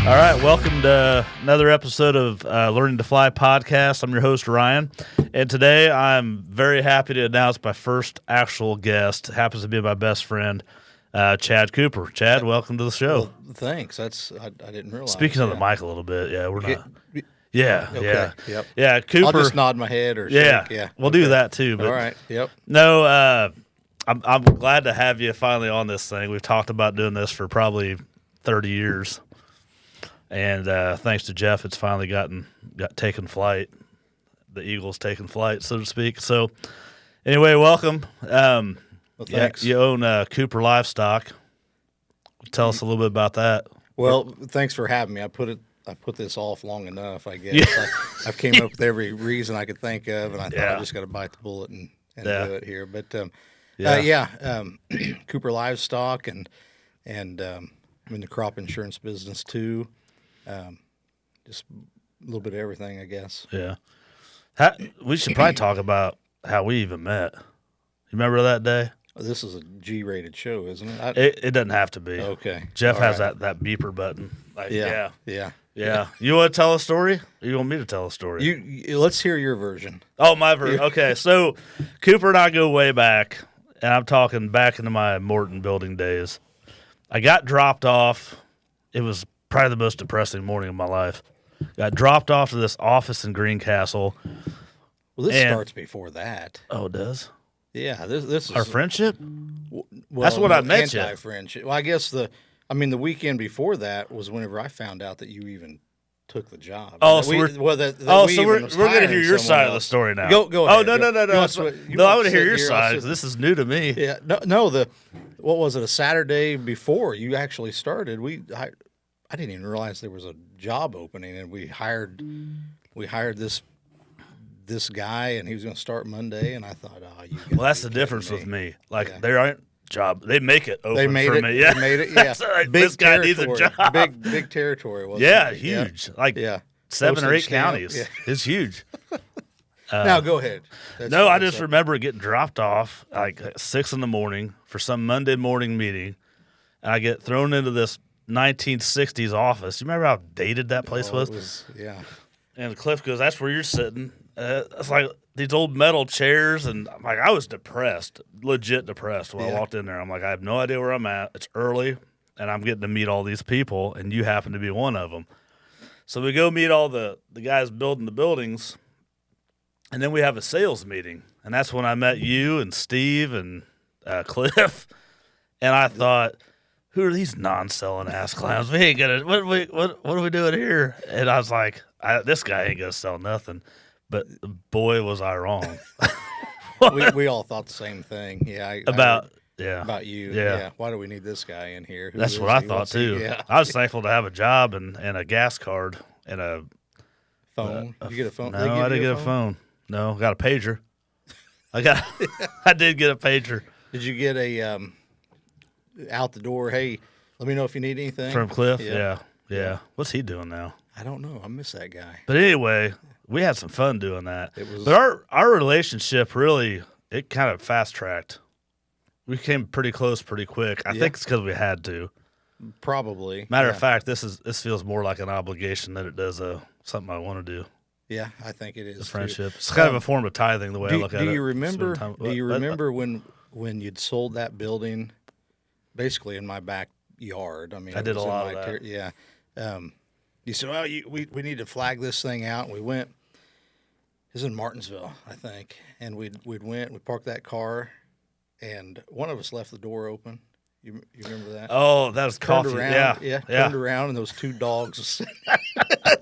All right, welcome to another episode of Learning to Fly podcast. I'm your host, Ryan, and today I'm very happy to announce my first actual guest. It happens to be my best friend, Chad Cooper. Chad, welcome to the show. Well, thanks. I didn't realize. Speaking of the mic a little bit, yeah, we're not. Okay. Yeah. Yep. Yeah, Cooper. I'll just nod my head or yeah, shake. Yeah. we'll do that too. But All right. Yep. No, I'm glad to have you finally on this thing. We've talked about doing this for probably 30 years. And thanks to Jeff, it's finally got taken flight. The Eagles taken flight, so to speak. So, anyway, welcome. Well, thanks. You own Cooper Livestock. Tell us a little bit about that. Well, thanks for having me. I put this off long enough, I guess. Yeah. I've came up with every reason I could think of, and I thought I just got to bite the bullet and do it here. But Cooper Livestock, and I'm in the crop insurance business too. Just a little bit of everything, I guess. Yeah. We should probably talk about how we even met. You remember that day? This is a G-rated show, isn't it? It doesn't have to be. Okay. Jeff All has right. that beeper button. Like, Yeah. You want to tell a story? Or you want me to tell a story? You let's hear your version. Oh, my version. Okay, so Cooper and I go way back, and I'm talking back into my Morton building days. I got dropped off. It was probably the most depressing morning of my life. Got dropped off to this office in Greencastle. Well, this starts before that. Oh, it does? Yeah, this is Our friendship? Well, That's what I met you. Anti-friendship. Well, I guess the weekend before that was whenever I found out that you even took the job. Oh, That so we- we're well, that Oh, we so even we're was going to hear hiring your someone side of the else. story now. Go Oh, ahead. no. You No, want to- you I want want to hear sit your here, I'll side sit- because this is new to me. Yeah, no. What was it? A Saturday before you actually started, I didn't even realize there was a job opening, and we hired this guy, and he was going to start Monday, and I thought, you. Well, that's the difference with me. Like, there aren't job. They make it open They made for it. me. Yeah. They made it. Yeah. That's all right. Big This guy needs a territory. job. Big territory. Wasn't Yeah, it? huge. Like Yeah. 7 or 8 Postage stamp. counties. Yeah. It's huge. Now go ahead. No, I just remember getting dropped off like at 6 in the morning for some Monday morning meeting, and I get thrown into this 1960s office. You remember how dated that place was? Yeah. And Cliff goes, "That's where you're sitting." It's like these old metal chairs, and I'm like, I was depressed, legit depressed when I walked in there. I'm like, I have no idea where I'm at. It's early, and I'm getting to meet all these people, and you happen to be one of them. So we go meet all the guys building the buildings, and then we have a sales meeting, and that's when I met you and Steve and Cliff, and I thought, who are these non-selling ass clowns? We ain't gonna. What are we doing here? And I was like, this guy ain't gonna sell nothing. But boy, was I wrong. we all thought the same thing. Yeah. About you. Yeah. Why do we need this guy in here? Who That's is what I he? thought What's he? too. Yeah. I was thankful to have a job and a gas card and a Phone. Did you get a phone? No, They give I you didn't get a phone. No, got a pager. I did get a pager Did you get a out the door? Hey, let me know if you need anything from Cliff. Yeah. Yeah. What's he doing now? I don't know. I miss that guy. But anyway, we had some fun doing that. It was- But our relationship really, it kind of fast tracked. We came pretty close pretty quick. I think it's because we had to. Probably. Matter yeah. of fact, this feels more like an obligation than it does something I want to do. Yeah, I think it is. The too. friendship. It's kind of a form of tithing the way I look at it. Do you remember? Spend time- Do you what- remember when you'd sold that building, basically in my backyard? I mean, I it did a was in lot my of that. Yeah. You said, "Well, we need to flag this thing out." And we went. It was in Martinsville, I think, and we parked that car, and one of us left the door open. You remember that? Oh, that was Turned coffee. around, Yeah. turned around, and those two dogs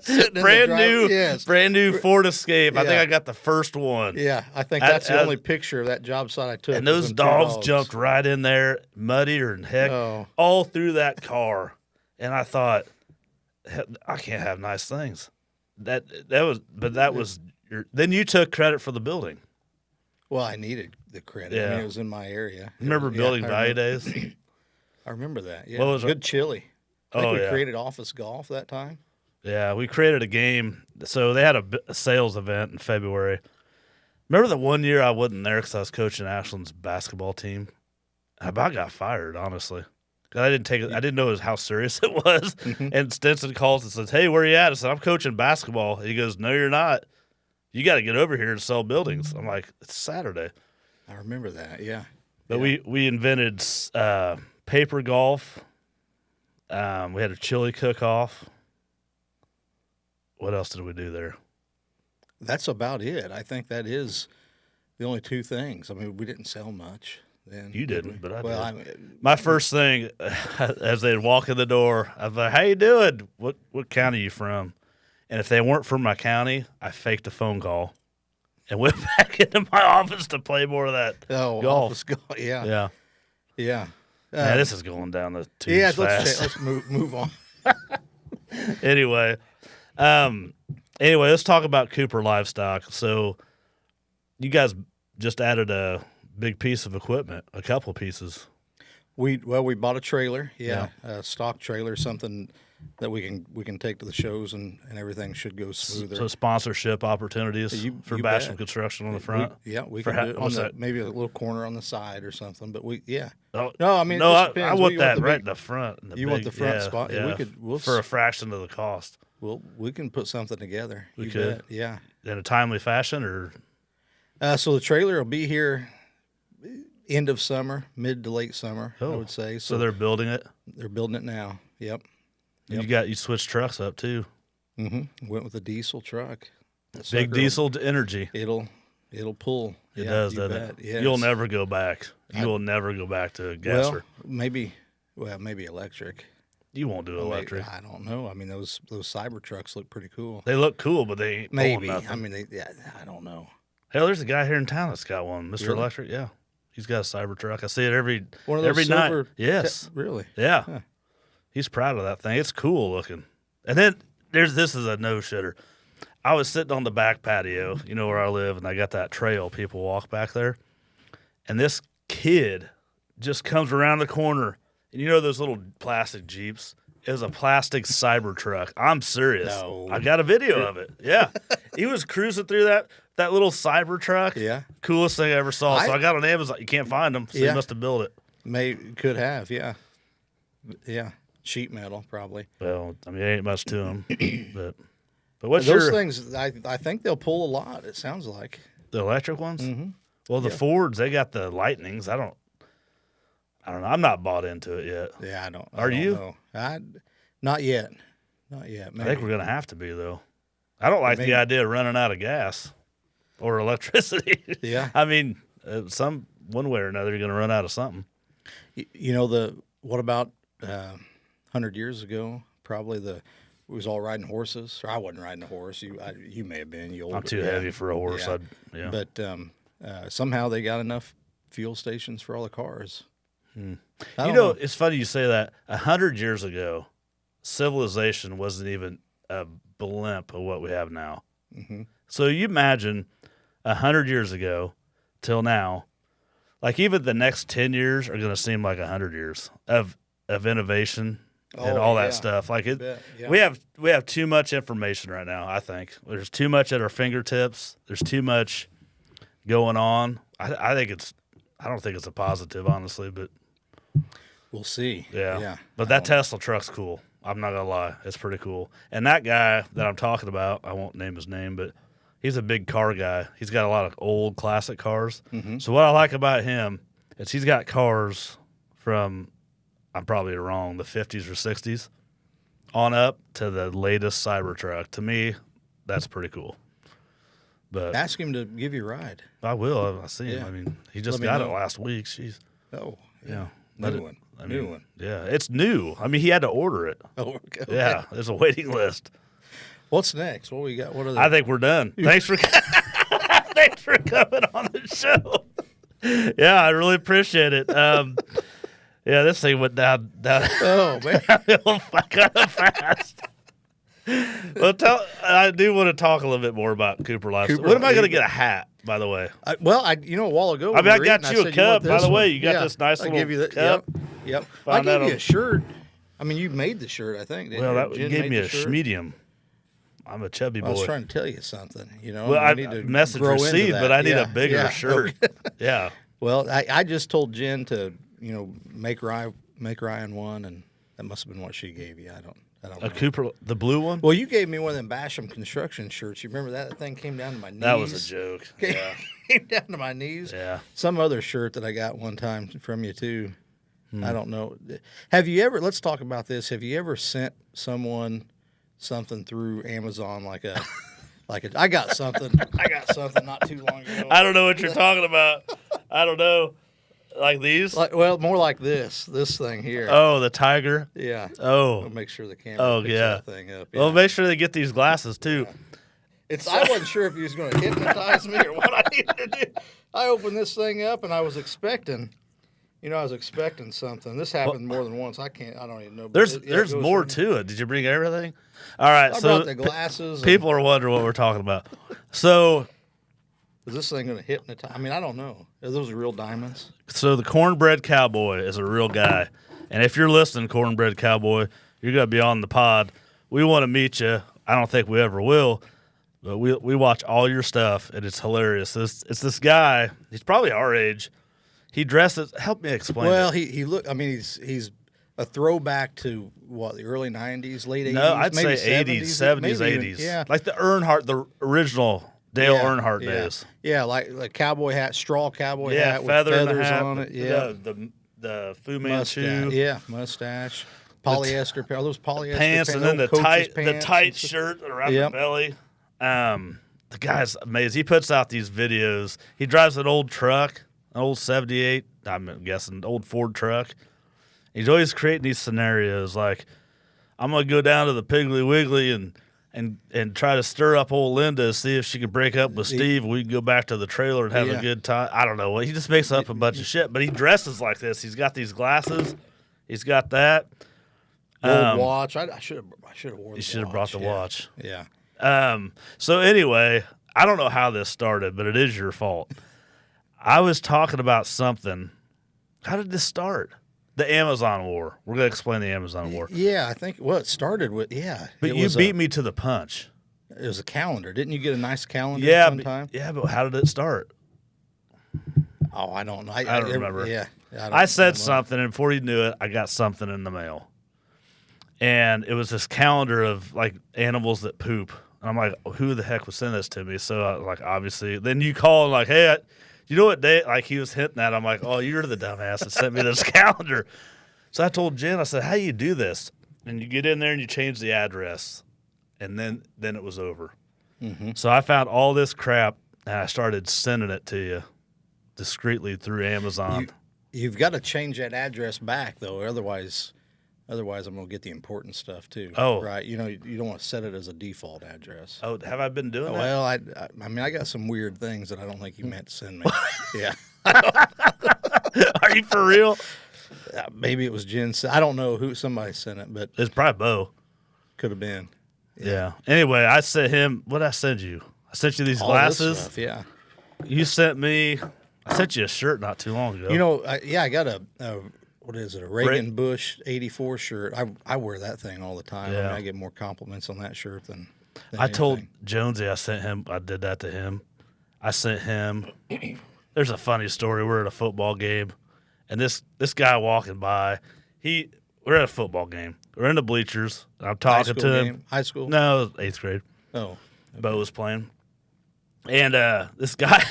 sitting in the Brand driveway. new, Yes. brand new Ford Escape. I think Yeah. I got the first one. Yeah, I think I- that's the I- only picture of that job site I took. And was those them two dogs jumped right in there, muddier than heck, Oh. all through that car. And I thought, I can't have nice things. That was your. Then you took credit for the building. Well, I needed the credit. I Yeah. mean, it was in my area. Remember Yeah, building I value remember- days? I remember that. Yeah, What was it? good chili. I think Oh, we yeah. created Office Golf that time. Yeah, we created a game. So they had a sales event in February. Remember the one year I wasn't there because I was coaching Ashland's basketball team? I about got fired, honestly. 'Cause I didn't know how serious it was. Mm-hmm. And Stinson calls and says, "Hey, where you at?" I said, "I'm coaching basketball." And he goes, "No, you're not. You got to get over here to sell buildings." I'm like, "It's Saturday." I remember that. Yeah. But Yeah. we invented paper golf. We had a chili cook-off. What else did we do there? That's about it. I think that is the only two things. I mean, we didn't sell much then. You did didn't, we? but I well, did. I mean, My first thing, as they'd walk in the door, I was like, "How you doing? What county you from?" And if they weren't from my county, I faked a phone call and went back into my office to play more of that golf. office golf. Yeah. Yeah. Yeah. Man, this is going down the tubes Yeah. fast. Let's move on. Anyway, let's talk about Cooper Livestock. So, you guys just added a big piece of equipment, a couple pieces. We bought a trailer. Yeah. A stock trailer, something that we can take to the shows and everything should go smoother. So, sponsorship opportunities for you Basham bet. Construction on the front. We For can do it on what's the, that? maybe a little corner on the side or something. But Oh, No, I mean, it no, just I depends. want We that the right big- in the front. In the You want big- the front yeah, spot? Yeah. We'll for a fraction of the cost. we can put something together. We You could. bet. Yeah. In a timely fashion, or So the trailer will be here end of summer, mid to late summer, I would say. so they're building it. They're building it now. Yep. You switched trucks up too. Went with a diesel truck. That Big sucker diesel to energy. It'll pull. It Yeah, does, you doesn't bet. it? Yes. You'll never go back. You will never go back to gas. Well, maybe electric. You won't do electric. I don't know. I mean, those Cyber trucks look pretty cool. They look cool, but they ain't pulling Maybe. nothing. I mean, I don't know. Hell, there's a guy here in town that's got one, Mr. Really? Electric. Yeah, he's got a Cyber truck. I see it every One of those every silver night. Yes, really? yeah. Huh. He's proud of that thing. It's cool looking. And then this is a no shitter. I was sitting on the back patio, where I live, and I got that trail people walk back there. And this kid just comes around the corner, and those little plastic Jeeps? It was a plastic Cyber truck. I'm serious. No. I got a video of it. Yeah. He was cruising through that little Cyber truck. Yeah. Coolest thing I ever saw. So I got on Amazon. You can't find them, so Yeah. you must have built it. Could have. Yeah. Yeah. Sheet metal, probably. Well, I mean, there ain't much to them. But what's Those your things, I think they'll pull a lot. It sounds like. the electric ones? Mm-hmm. Well, the Fords, they got the Lightnings. I don't know. I'm not bought into it yet. Yeah, I don't. Are you? know. Not yet. Not yet. I think we're gonna have to be though. I don't like Maybe. the idea of running out of gas or electricity. Yeah. I mean, one way or another, you're gonna run out of something. What about 100 years ago? Probably we was all riding horses. Or I wasn't riding a horse. You may have been. You older. I'm too heavy for a horse. Yeah. Yeah. But somehow they got enough fuel stations for all the cars. I don't know. It's funny you say that. 100 years ago, civilization wasn't even a blimp of what we have now. Mm-hmm. So you imagine 100 years ago till now, like even the next 10 years are going to seem like 100 years of innovation and all that stuff. Like it, bet, yeah. we have too much information right now. I think there's too much at our fingertips. There's too much going on. I don't think it's a positive, honestly, but We'll see. yeah. But that Tesla truck's cool. I'm not gonna lie, it's pretty cool. And that guy that I'm talking about, I won't name his name, but he's a big car guy. He's got a lot of old classic cars. Mm-hmm. So what I like about him is he's got cars from, I'm probably wrong, the 50s or 60s on up to the latest Cybertruck. To me, that's pretty cool. But Ask him to give you a ride. I will. I see him. Yeah. I mean, he just Let me got it know. last week. Jeez. Oh, Yeah. New one. New one. Yeah, it's new. I mean, he had to order it. Oh, okay. Yeah, there's a waiting list. What's next? What we got? What are I think we're done. Thanks for thanks for coming on the show. Yeah, I really appreciate it. Yeah, this thing went down Oh man. kind of fast. Well, I do want to talk a little bit more about Cooper Livestock. Cooper, When am I going to yeah. get a hat, by the way? A while ago. I mean, we I were got eating, you a said, cup, want by the this way. one? You got this nice I little give you that. cup. Yep. I Found that gave you on- a shirt. I mean, you made the shirt, I think. Didn't Well, you? that Jen gave made me the a shirt. medium. I'm a chubby boy. I was trying to tell you something. Well, I I need to message grow into received, that. but I need Yeah, a bigger yeah. shirt. Yeah. Well, I just told Jen to make Rye Meg Ryan one, and that must have been what she gave you. I don't A know. Cooper, the blue one? Well, you gave me one of them Basham construction shirts. You remember that? That thing came down to my knees. That was a joke. Yeah. Came down to my knees. Yeah. Some other shirt that I got one time from you too. I don't know. Have you ever? Let's talk about this. Have you ever sent someone something through Amazon like a? I got something. I got something not too long ago. I don't know what you're talking about. I don't know. Like these? Well, more like this thing here. Oh, the tiger? Yeah. Oh. I'll make sure the camera picks that thing up. Well, Yeah. make sure they get these glasses, too. I wasn't sure if he was going to hypnotize me or what I needed to do. I opened this thing up and I was expecting, something. This happened more than once. I don't even know. But There's more to it. Did you bring everything? All right. I so brought the glasses. people are wondering what we're talking about. So Is this thing going to hypnotize? I mean, I don't know. Are those real diamonds? So the Cornbread Cowboy is a real guy. And if you're listening, Cornbread Cowboy, you're going to be on the pod. We want to meet you. I don't think we ever will. But we watch all your stuff, and it's hilarious. It's this guy. He's probably our age. He dresses. Help me explain. Well, he look. I mean, he's a throwback to what, the early '90s, late '80s. No, I'd maybe say 80s, 70s, maybe 80s. even- yeah, Like the Earnhardt, the original Dale Earnhardt yeah. days. Yeah, like cowboy hat, straw cowboy Yeah, hat with feather in the feathers hat, on it. Yeah, the Fu Manchu mustache, polyester. Are those polyester pants, and then the coach's tight pants shirt around Yep. the belly. The guy's amazing. He puts out these videos. He drives an old truck, an old '78. I'm guessing old Ford truck. He's always creating these scenarios like, I'm gonna go down to the Piggly Wiggly and try to stir up old Linda, see if she can break up with Steve. We can go back to the trailer and have a good time. I don't know. He just makes up a bunch of shit, but he dresses like this. He's got these glasses. He's got that. Old watch. I should have worn. You should have brought the watch. Yeah. So anyway, I don't know how this started, but it is your fault. I was talking about something. How did this start? The Amazon war. We're going to explain the Amazon war. Yeah, I think it started with But you beat me to the punch. It was a calendar. Didn't you get a nice calendar one time? Yeah, but how did it start? Oh, I don't know. I don't remember. Yeah. I said something, and before you knew it, I got something in the mail. And it was this calendar of, like, animals that poop. And I'm like, who the heck was sending this to me? So, I was like, obviously. Then you call and like, hey, you know what day? Like, he was hitting that. I'm like, oh, you're the dumbass that sent me this calendar. So I told Jen, I said, how do you do this? And you get in there and you change the address. And then it was over. Mm-hmm. So I found all this crap, and I started sending it to you discreetly through Amazon. You've got to change that address back, though. Otherwise, I'm going to get the important stuff, too. Oh. Right. You don't want to set it as a default address. Oh, have I been doing that? Well, I mean, I got some weird things that I don't think you meant to send me. Yeah. Are you for real? Maybe it was Jen. I don't know who somebody sent it, but It's probably Bo. could have been. Yeah. Anyway, I sent him. What did I send you? I sent you these All this glasses. stuff, yeah. You sent me. I sent you a shirt not too long ago. You know, I got a what is it? A Reagan Bush '84 shirt. I wear that thing all the time. I Yeah. mean, I get more compliments on that shirt than I told anything. Jonesy I sent him. I did that to him. I sent him. There's a funny story. We're at a football game, and this guy walking by. We're at a football game. We're in the bleachers. I'm talking to him. Game? High school? No, it was 8th grade. Oh. Bo was playing, and this guy,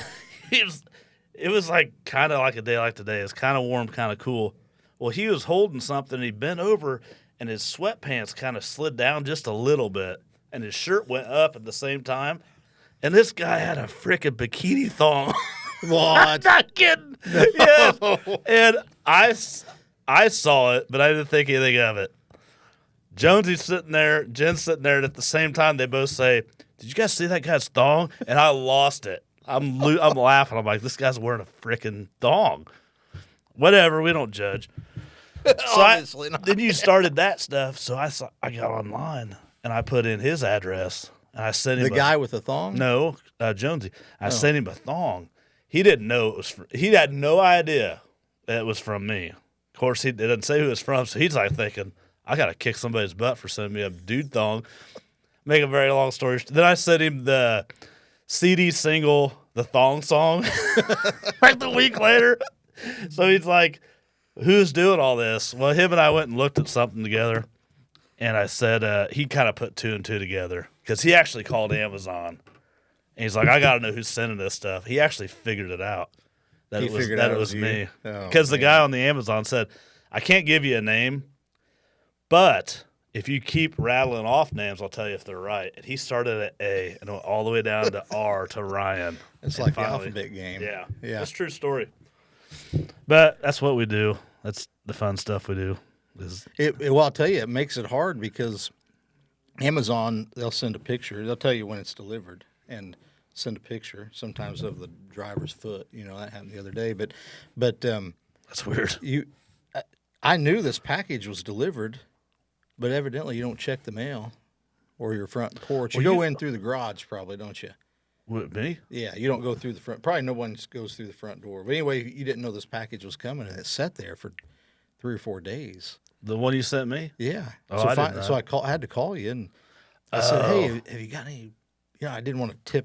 it was like kind of like a day like today. It's kind of warm, kind of cool. Well, he was holding something. He bent over, and his sweatpants kind of slid down just a little bit, and his shirt went up at the same time. And this guy had a freaking bikini thong. What? I'm not kidding. Yes. And I saw it, but I didn't think anything of it. Jonesy's sitting there, Jen's sitting there, and at the same time, they both say, "Did you guys see that guy's thong?" And I lost it. I'm laughing. I'm like, this guy's wearing a freaking thong. Whatever, we don't judge. So Obviously not. Then you started that stuff, so I got online and I put in his address and I sent him The guy with the thong? No, Jonesy. I sent him a thong. He didn't know it was. He had no idea that it was from me. Of course, it doesn't say who it's from, so he's like thinking, I gotta kick somebody's butt for sending me a dude thong. Make a very long story. Then I sent him the CD single, the thong song, like the week later. So he's like, who's doing all this? Well, him and I went and looked at something together, and I said he kind of put two and two together because he actually called Amazon, and he's like, I got to know who's sending this stuff. He actually figured it out that it was you? me Oh, because the man. guy on the Amazon said, I can't give you a name, but if you keep rattling off names, I'll tell you if they're right. And he started at A and went all the way down to R to Ryan. It's And like finally- the alphabet game. Yeah, Yeah. that's a true story. But that's what we do. That's the fun stuff we do. Well, I'll tell you, it makes it hard because Amazon, they'll send a picture. They'll tell you when it's delivered and send a picture, sometimes of the driver's foot. You know, that happened the other day. But That's weird. I knew this package was delivered, but evidently you don't check the mail or your front porch. You Well, go in through the garage, probably, don't you? What, me? Yeah, you don't go through the front. Probably no one goes through the front door. But anyway, you didn't know this package was coming, and it sat there for 3 or 4 days. The one you sent me? Yeah. Oh, so I didn't know. so I had to call you, and I said, "Hey, have you got any?" You know, I didn't want to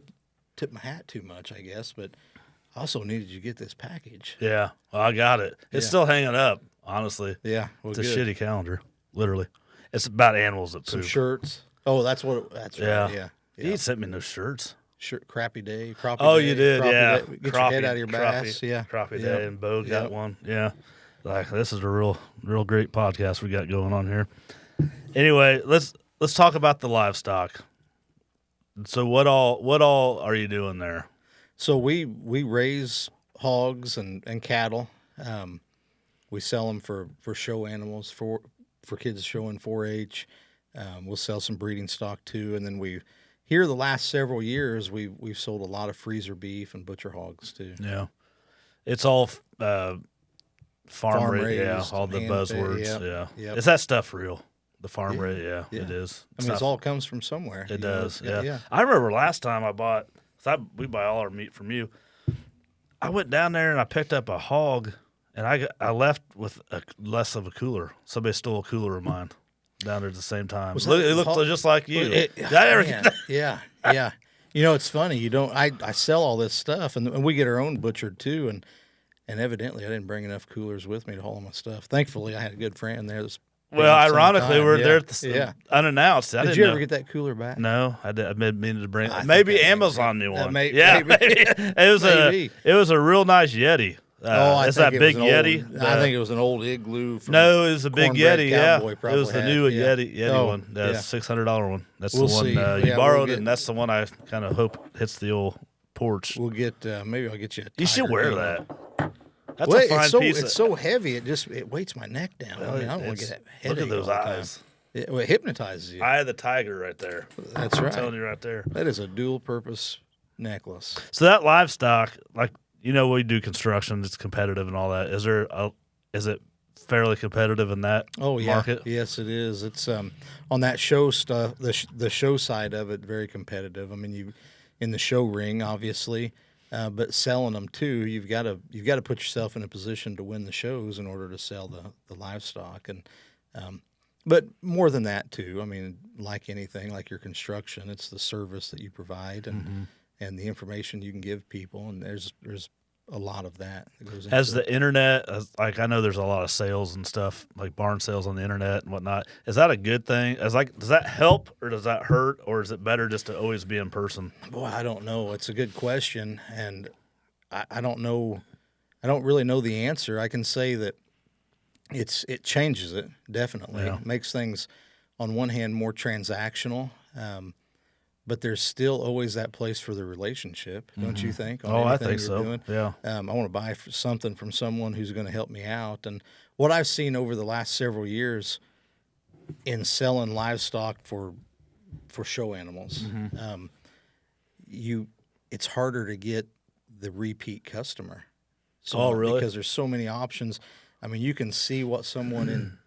tip my hat too much, I guess, but I also needed you to get this package. Yeah. Well, I got it. It's Yeah. still hanging up, honestly. Yeah, well, It's a good. shitty calendar, literally. It's about animals that Some poop. shirts. Oh, that's what. That's Yeah. right. Yeah. He ain't sent me no shirts. Shirt, crappy day, crappie Oh, day, you did, crappie yeah. day. Get your head out of your bass. Yeah. Crappie Yep. Day, and Bo got Yep. one. Yeah. Like, this is a real great podcast we got going on here. Anyway, let's talk about the livestock. So what all are you doing there? So we raise hogs and cattle. We sell them for show animals for kids showing 4-H. We'll sell some breeding stock too, and then here the last several years we've sold a lot of freezer beef and butcher hogs too. Yeah. It's all farm raised, yeah, raised, all the hand buzzwords, fed, yep, yeah. yep. Is that stuff real? The farm Yeah, raised, yeah, yeah. it is. I mean, not- it all comes from somewhere. It you know? does, yeah. Yeah. I remember last time I bought, we buy all our meat from you. I went down there and I picked up a hog, and I left with less of a cooler. Somebody stole a cooler of mine down there at the same time. Was It that looked hog- just like you. It- Did I ever man, get that? yeah. You know, it's funny. You don't. I sell all this stuff, and we get our own butchered too. And evidently, I didn't bring enough coolers with me to haul my stuff. Thankfully, I had a good friend there. That's Well, at the same ironically, time. we're Yeah, there at the yeah. unannounced. I Did didn't you know. ever get that cooler back? No, I did. I meant to bring. I think Maybe that may Amazon be- knew that one. may- yeah, maybe. it was Maybe. it was a real nice Yeti. I it's think that it big was an Yeti. old- I think it was an old igloo. From No, it was a big Cornbread Yeti. Yeah, Cowboy it probably was the had. new Yeah. Yeti Oh, one. That's yeah. $600 one. That's We'll the one see. you Yeah, we'll borrowed, get- and that's the one I kind of hope hits the old porch. We'll get. Maybe I'll get you. You should tiger wear king. that. That's Well, a fine piece. it's so heavy. It weights my neck down. I mean, I don't want to It's- get that headache. Look at those all the time. eyes. It hypnotizes you. Eye of the tiger right there. That's I'm right. telling you right there. That is a dual-purpose necklace. So that livestock, like we do construction, it's competitive and all that. Is it fairly competitive in that Oh yeah, market? yes it is. It's on that show stuff. The show side of it, very competitive. I mean, you in the show ring, obviously, but selling them too. You've got to put yourself in a position to win the shows in order to sell the livestock and. But more than that too. I mean, like anything, like your construction, it's the service that you provide and the information you can give people. And there's a lot of that goes into As it. the internet, like I know there's a lot of sales and stuff, like barn sales on the internet and whatnot. Is that a good thing? Does that help or does that hurt, or is it better just to always be in person? Boy, I don't know. It's a good question, and I don't know. I don't really know the answer. I can say that it changes it definitely. Yeah. It makes things on one hand more transactional, but there's still always that place for the relationship, don't you think? on Oh, I anything think you're so. doing? Yeah. I want to buy something from someone who's going to help me out. And what I've seen over the last several years in selling livestock for show animals, Mm-hmm. it's harder to get the repeat customer. So, Oh, really? Because there's so many options. I mean, you can see what someone in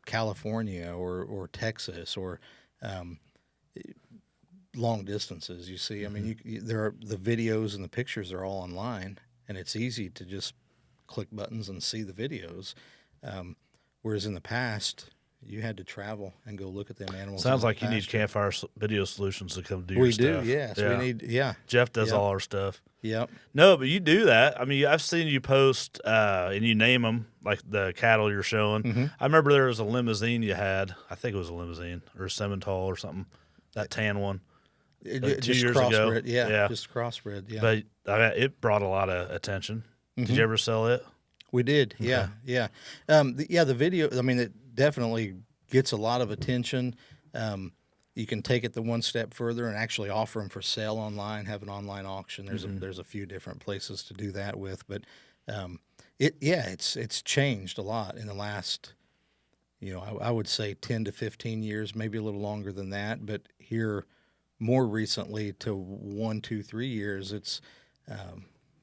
California or Texas or long distances. You see, I mean, there are the videos and the pictures are all online, and it's easy to just click buttons and see the videos. Whereas in the past, you had to travel and go look at them animals. Sounds in the like you need pasture. Campfire Video Solutions to come do your We stuff. do, yes. We need, Jeff does Yep. all our stuff. Yep. No, but you do that. I mean, I've seen you post and you name them, like the cattle you're showing. Mm-hmm. I remember there was a limousine you had. I think it was a limousine or a Simmental or something, that tan one. Like 2 Just years ago. crossbred, Yeah. just crossbred, yeah. But it brought a lot of attention. Did Mm-hmm. you ever sell it? We did, yeah. The video, I mean, it definitely gets a lot of attention. You can take it the one step further and actually offer them for sale online, have an online auction. There's a few different places to do that with, but it's changed a lot in the last, I would say 10 to 15 years, maybe a little longer than that, but here more recently to 1, 2, 3 years, it's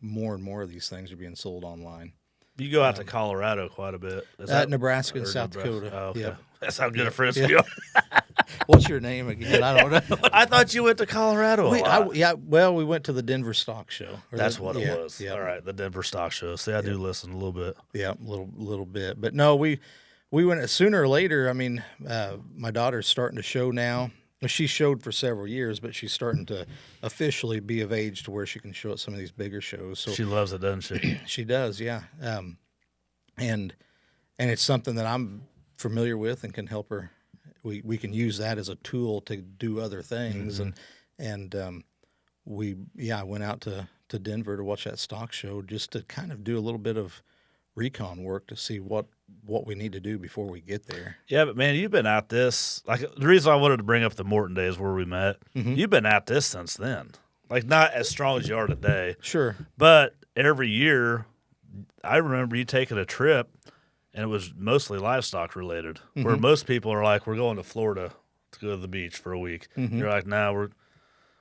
more and more of these things are being sold online. You go out to Colorado quite a bit. Is that Nebraska and or South Nebraska? Dakota. Oh, okay. Yep. That's how good a friends we are. What's your name again? I don't know. I thought you went to Colorado a lot. Well, we went to the Denver Stock Show. That's what it was. Yeah, All right, the Denver Stock Show. See, I do listen a little bit. yeah, little bit. But no, we went sooner or later. I mean, my daughter's starting to show now. Well, she showed for several years, but she's starting to officially be of age to where she can show at some of these bigger shows. So She loves it, doesn't she? she does, yeah. And it's something that I'm familiar with and can help her. We can use that as a tool to do other things. And I went out to Denver to watch that stock show just to kind of do a little bit of recon work to see what we need to do before we get there. Yeah, but man, you've been at this. Like the reason I wanted to bring up the Morton days where we met, you've been at this since then. Like not as strong as you are today, Sure. but every year, I remember you taking a trip, and it was mostly livestock related. Where most people are like, "We're going to Florida to go to the beach for a week." You're like, "Nah, we're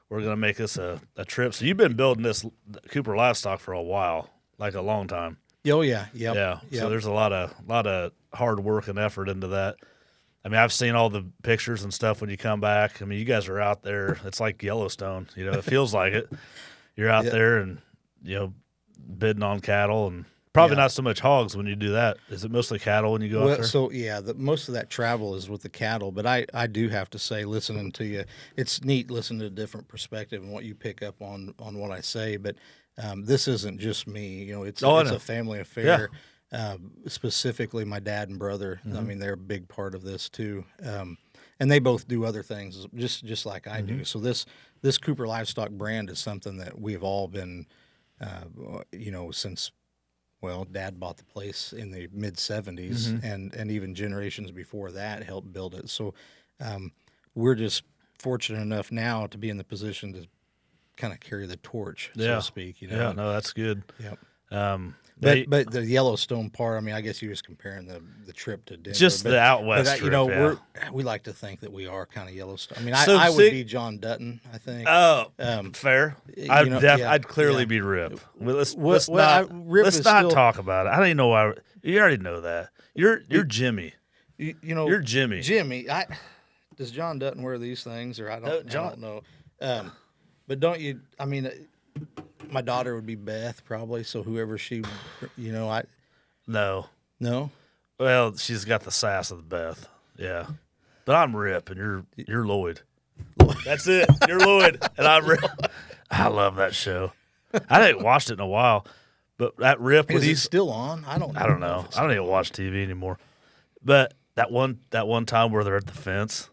going to make this a trip." So you've been building this Cooper Livestock for a while, like a long time. Oh yeah, yep. Yeah. Yep. So there's a lot of hard work and effort into that. I mean, I've seen all the pictures and stuff when you come back. I mean, you guys are out there. It's like Yellowstone. It feels like it. You're out there and bidding on cattle and probably not so much hogs when you do that. Is it mostly cattle when you go out there? So yeah, most of that travel is with the cattle, but I do have to say, listening to you, it's neat listening to a different perspective and what you pick up on what I say. But this isn't just me. It's a family affair. Specifically, my dad and brother. I mean, they're a big part of this too, and they both do other things just like I do. So this Cooper Livestock brand is something that we've all been, since. Well, Dad bought the place in the mid 70s, and even generations before that helped build it. So we're just fortunate enough now to be in the position to kind of carry the torch, so to speak. Yeah, no, that's good. Yep. But the Yellowstone part, I mean, I guess you was comparing the trip to Denver. just the out west trip, we like to think that we are kind of Yellowstone. I mean, So I would be John Dutton, I think. Oh, fair. I'd clearly yeah. be Rip. Well, let's Rip let's is not still- talk about it. I don't even know why. You already know that. You're Jimmy. You're Jimmy. Jimmy, does John Dutton wear these things, or I don't know. But don't you? I mean, my daughter would be Beth probably. So whoever she, No. no. Well, she's got the sass of the Beth. Yeah. But I'm Rip, and you're Lloyd. That's it. You're Lloyd, and I'm Rip. I love that show. I haven't watched it in a while, but that Rip when Is it he's still on? I don't know. I don't even watch TV anymore. But that one time where they're at the fence.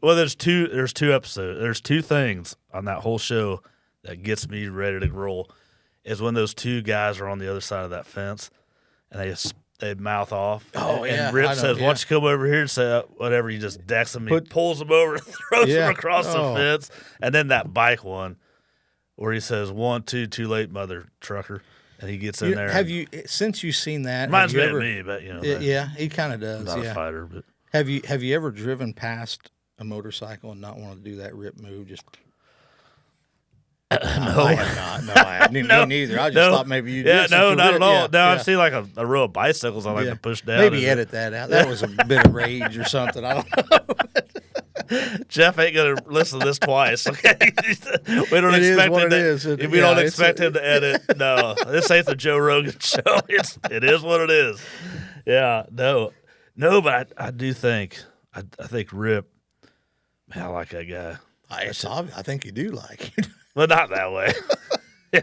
Well, there's two episodes. There's two things on that whole show that gets me ready to roll. Is when those two guys are on the other side of that fence, and they mouth off. Oh, and yeah, Rip I know, says, "Why don't you come over here and say whatever?" He just decks him. He pulls him over, throws him across the fence, and then that bike one, where he says, 1, 2, too late, mother trucker, and he gets in there. Have you since you've seen that? Reminds me of me, but yeah, he kind of does. not Yeah. a fighter, but Have you ever driven past a motorcycle and not want to do that Rip move? Just no, I have not. No, I haven't. Me neither. I just thought maybe you did. Yeah, no, not at all. Yeah, no, yeah. I've seen like a row of bicycles I like to push down. Maybe edit that out. That was a bit of rage or something. I don't know. Jeff ain't gonna listen to this twice. Okay, we don't It is expect what him it to. is. We don't expect him to edit. No, this ain't the Joe Rogan show. It is what it is. Yeah, no. No, but I do think I think Rip. Man, I like that guy, I think you do like it. but not that way. Yeah,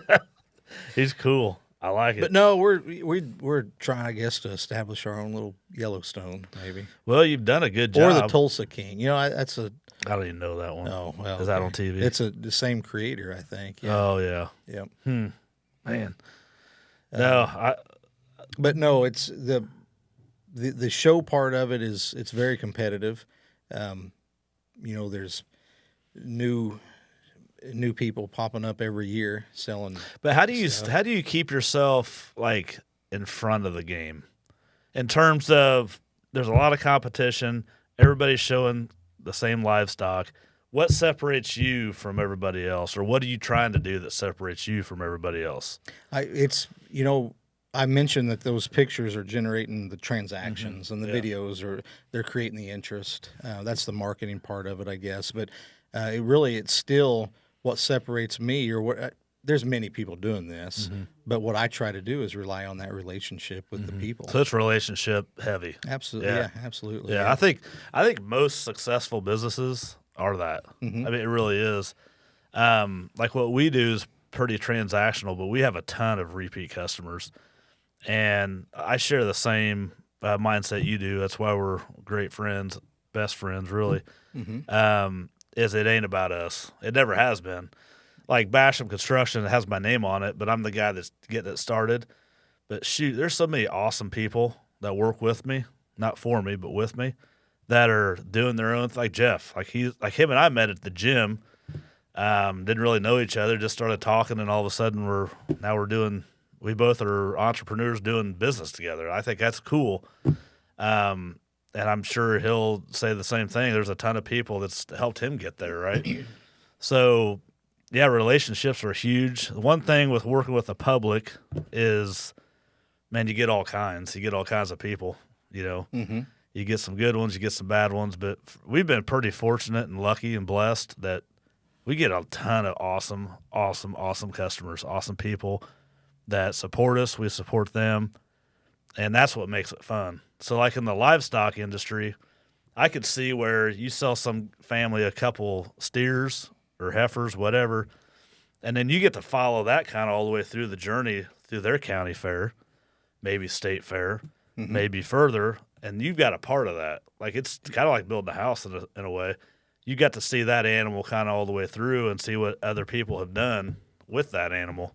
he's cool. I like But it. no, we're trying, I guess, to establish our own little Yellowstone, maybe, Well, you've done a good job. or the Tulsa King. That's a I don't even know that one. oh well. Is that okay. on TV? It's the same creator, I think. Yeah, Oh yeah, yeah. man. No, I But no, it's the show part of it is it's very competitive. There's new people popping up every year selling. But how do you keep yourself like in front of the game in terms of there's a lot of competition, everybody's showing the same livestock. What separates you from everybody else, or what are you trying to do that separates you from everybody else? I mentioned that those pictures are generating the transactions, and the videos they're creating the interest. That's the marketing part of it, I guess. But it's still what separates me, or what. There's many people doing this, but what I try to do is rely on that relationship with the people. So it's relationship heavy. Absolutely, yeah, absolutely. Yeah, I think most successful businesses are that. I mean, it really is. Like what we do is pretty transactional, but we have a ton of repeat customers, and I share the same mindset you do. That's why we're great friends, best friends, really. Is it ain't about us. It never has been. Like Basham Construction has my name on it, but I'm the guy that's getting it started. But shoot, there's so many awesome people that work with me, not for me, but with me, that are doing their own. Like Jeff, like him and I met at the gym. Didn't really know each other, just started talking, and all of a sudden we both are entrepreneurs doing business together. I think that's cool. And I'm sure he'll say the same thing. There's a ton of people that's helped him get there, right? So, yeah, relationships are huge. The one thing with working with the public is, man, you get all kinds. You get all kinds of people, You get some good ones, you get some bad ones. But we've been pretty fortunate and lucky and blessed that we get a ton of awesome customers, awesome people that support us. We support them. And that's what makes it fun. So like in the livestock industry, I could see where you sell some family a couple steers or heifers, whatever, and then you get to follow that kind of all the way through the journey through their county fair, maybe state fair, maybe further, and you've got a part of that. Like it's kind of like building a house in a way. You got to see that animal kind of all the way through and see what other people have done with that animal.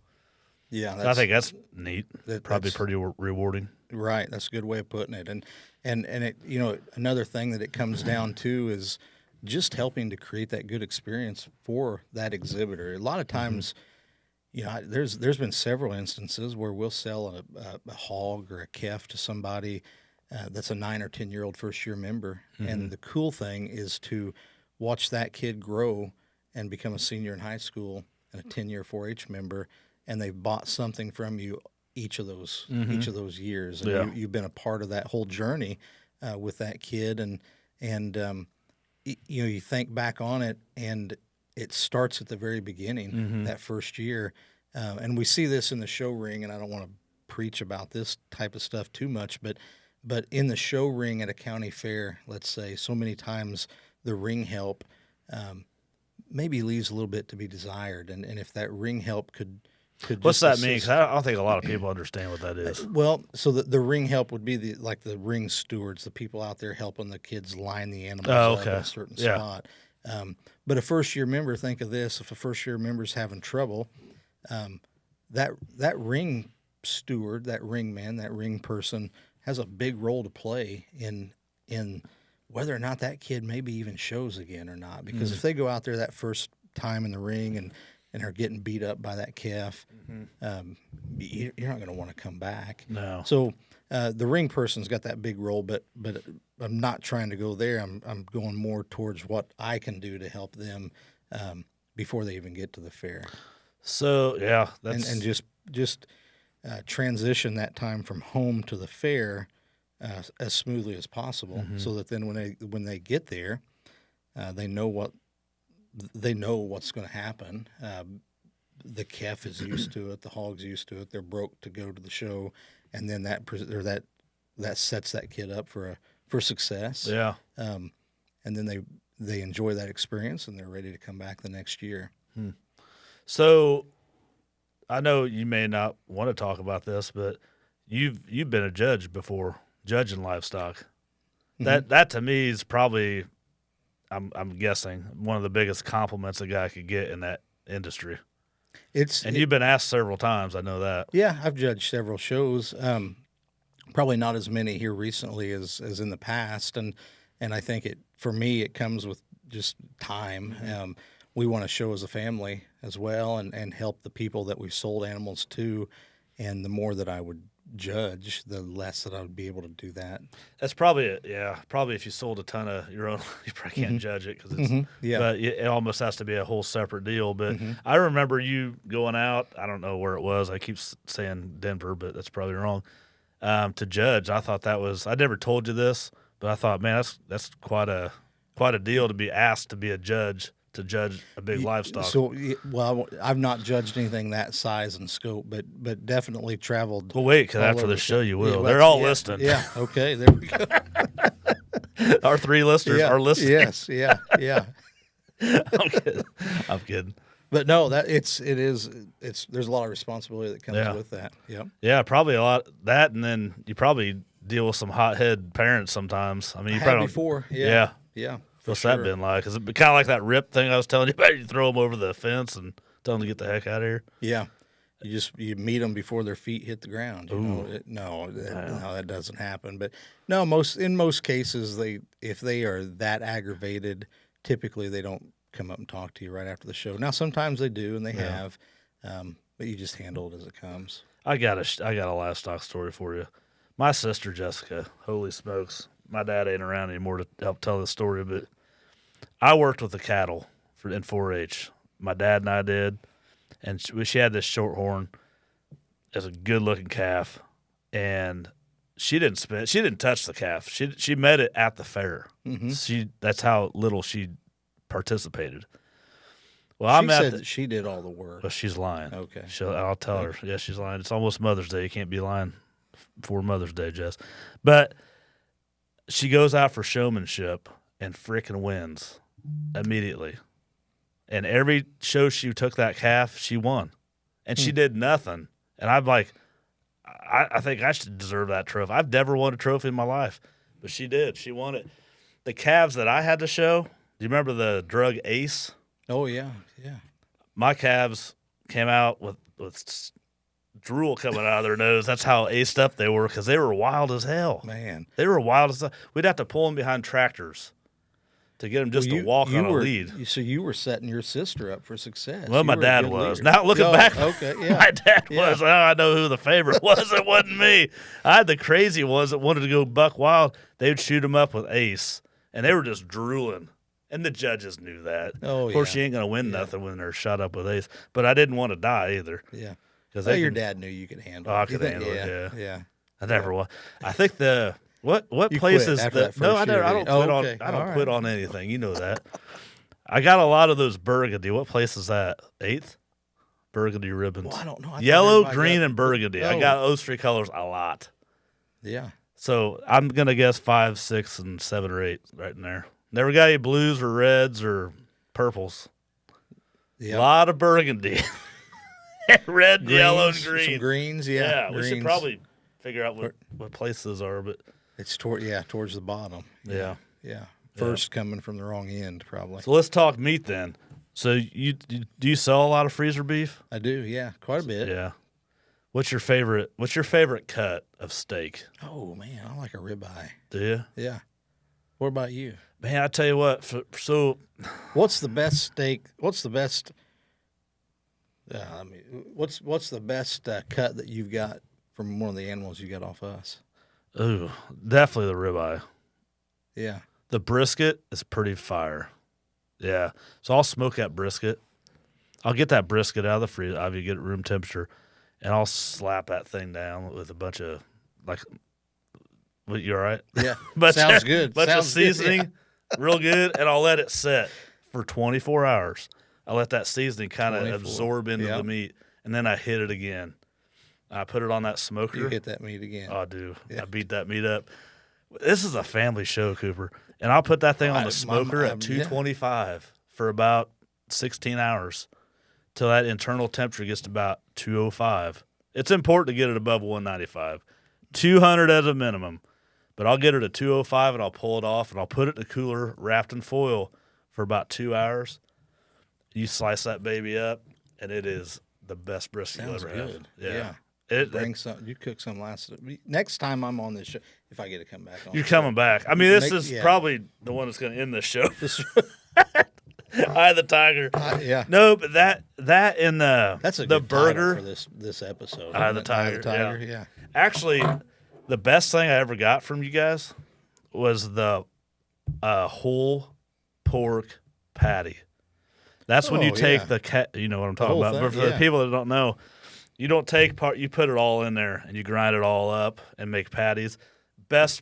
Yeah, I think that's neat. Probably that's pretty rewarding. right. That's a good way of putting it. And it, another thing that it comes down to is just helping to create that good experience for that exhibitor. A lot of times, there's been several instances where we'll sell a hog or a calf to somebody that's a 9 or 10-year-old first-year member, and the cool thing is to watch that kid grow and become a senior in high school and a 10-year 4-H member, and they've bought something from you each of those years, and you've been a part of that whole journey with that kid, and you think back on it, and it starts at the very beginning, that first year, and we see this in the show ring, and I don't want to preach about this type of stuff too much, but in the show ring at a county fair, let's say, so many times the ring help maybe leaves a little bit to be desired, and if that ring help could What's just that mean? 'Cause I don't think a lot of people understand what that is. well, so the ring help would be the ring stewards, the people out there helping the kids line the animals up in a certain spot. But a first-year member, think of this: if a first-year member's having trouble, that ring steward, that ring man, that ring person has a big role to play in whether or not that kid maybe even shows again or not. Because if they go out there that first time in the ring and are getting beat up by that calf, you're not going to want to come back. No. So the ring person's got that big role, but I'm not trying to go there. I'm going more towards what I can do to help them before they even get to the fair. So yeah, that's And just transition that time from home to the fair as smoothly as possible, so that then when they get there, they know what's going to happen. The calf is used to it. The hog's used to it. They're broke to go to the show, and then that sets that kid up for for success. Yeah. And then they enjoy that experience and they're ready to come back the next year. So I know you may not want to talk about this, but you've been a judge before, judging livestock. That to me is probably, I'm guessing, one of the biggest compliments a guy could get in that industry. You've been asked several times. I know that. Yeah, I've judged several shows. Probably not as many here recently as in the past, and I think for me it comes with just time. We want to show as a family as well, and help the people that we've sold animals to. And the more that I would judge, the less that I would be able to do that. That's probably it. Yeah, probably if you sold a ton of your own, you probably can't judge it because it's. But it almost has to be a whole separate deal. But I remember you going out. I don't know where it was. I keep saying Denver, but that's probably wrong. To judge, I thought that was. I never told you this, but I thought, man, that's quite a deal to be asked to be a judge. To judge a big livestock. So, well, I've not judged anything that size and scope, but definitely traveled. Well, wait, because after the show you will. They're all listening. Yeah, okay, there we go. Our 3 listeners are listening. Yes, yeah. I'm kidding. But no, there's a lot of responsibility that comes with that. Yep. Yeah, probably a lot that, and then you probably deal with some hothead parents sometimes. I mean, you probably before. Yeah. What's that been like? Is it kind of like that rip thing I was telling you about? You throw them over the fence and tell them to get the heck out of here. Yeah, you meet them before their feet hit the ground. No, that doesn't happen. But no, in most cases, if they are that aggravated, typically they don't come up and talk to you right after the show. Now sometimes they do, and they have, but you just handle it as it comes. I got a livestock story for you. My sister Jessica, holy smokes, my dad ain't around anymore to help tell this story, but I worked with the cattle in 4-H. My dad and I did, and she had this shorthorn. It's a good-looking calf, and she didn't touch the calf. She met it at the fair. That's how little she participated. Well, she said that she did all the work. Well, she's lying. Okay, I'll tell her. Yeah, she's lying. It's almost Mother's Day. You can't be lying for Mother's Day, Jess. But she goes out for showmanship and freaking wins immediately. And every show she took that calf, she won. And she did nothing. And I'm like, I think I should deserve that trophy. I've never won a trophy in my life. But she did. She won it. The calves that I had to show, do you remember the drug Ace? Oh, yeah. My calves came out with drool coming out of their nose. That's how aced up they were because they were wild as hell. Man. They were wild as hell. We'd have to pull them behind tractors to get them to walk on a lead. So you were setting your sister up for success. Well, my dad was. Now looking back, okay, yeah. My dad was. Oh, I know who the favorite was. It wasn't me. I had the crazy ones that wanted to go buck wild. They would shoot them up with Ace, and they were just drooling. And the judges knew that. Of course, you ain't going to win nothing when they're shot up with Ace. But I didn't want to die either. Yeah. Because your dad knew you could handle it. Oh, I could handle it, yeah. I never was. I think what places that no, I don't quit on. I don't quit on anything. You know that. I got a lot of those burgundy. What place is that? 8th burgundy ribbons. Well, I don't know. Yellow, green, and burgundy. I got those 3 colors a lot. Yeah. So I'm gonna guess 5, 6, and 7 or 8 right in there. Never got any blues or reds or purples. A lot of burgundy. Red, greens, yellow, and green. Some greens, yeah. We should probably figure out what places are, but it's towards the bottom. Yeah. First coming from the wrong end, probably. So let's talk meat then. So do you sell a lot of freezer beef? I do, yeah, quite a bit. Yeah. What's your favorite cut of steak? Oh man, I like a ribeye. Do you? Yeah. What about you? Man, I tell you what. What's the best steak? What's the best? What's the best cut that you've got from one of the animals you got off us? Ooh, definitely the ribeye. Yeah. The brisket is pretty fire. Yeah. So I'll smoke that brisket. I'll get that brisket out of the freezer. I'll get it room temperature, and I'll slap that thing down with a bunch of you all right? Yeah. Sounds good. Bunch of seasoning, real good, and I'll let it set for 24 hours. I let that seasoning kind of absorb into the meat, and then I hit it again. I put it on that smoker. You hit that meat again. Oh, I do. Yeah. I beat that meat up. This is a family show, Cooper, and I'll put that thing on the smoker at 225 for about 16 hours till that internal temperature gets to about 205. It's important to get it above 195, 200 as a minimum, but I'll get it at 205 and I'll pull it off and I'll put it in the cooler wrapped in foil for about 2 hours. You slice that baby up, and it is the best brisket you'll ever have. Yeah. Bring some. You cook some next time I'm on this show. If I get to come back on, you're coming back. I mean, this is probably the one that's going to end this show. Eye of the Tiger. Yeah. No, but that and that's a the good burger for this episode. Eye of the Tiger. Eye of the Tiger. Yeah. Actually, the best thing I ever got from you guys was the whole pork patty. That's when you take the cat. You know what I'm talking about. But for the people that don't know, you don't take part. You put it all in there and you grind it all up and make patties. Best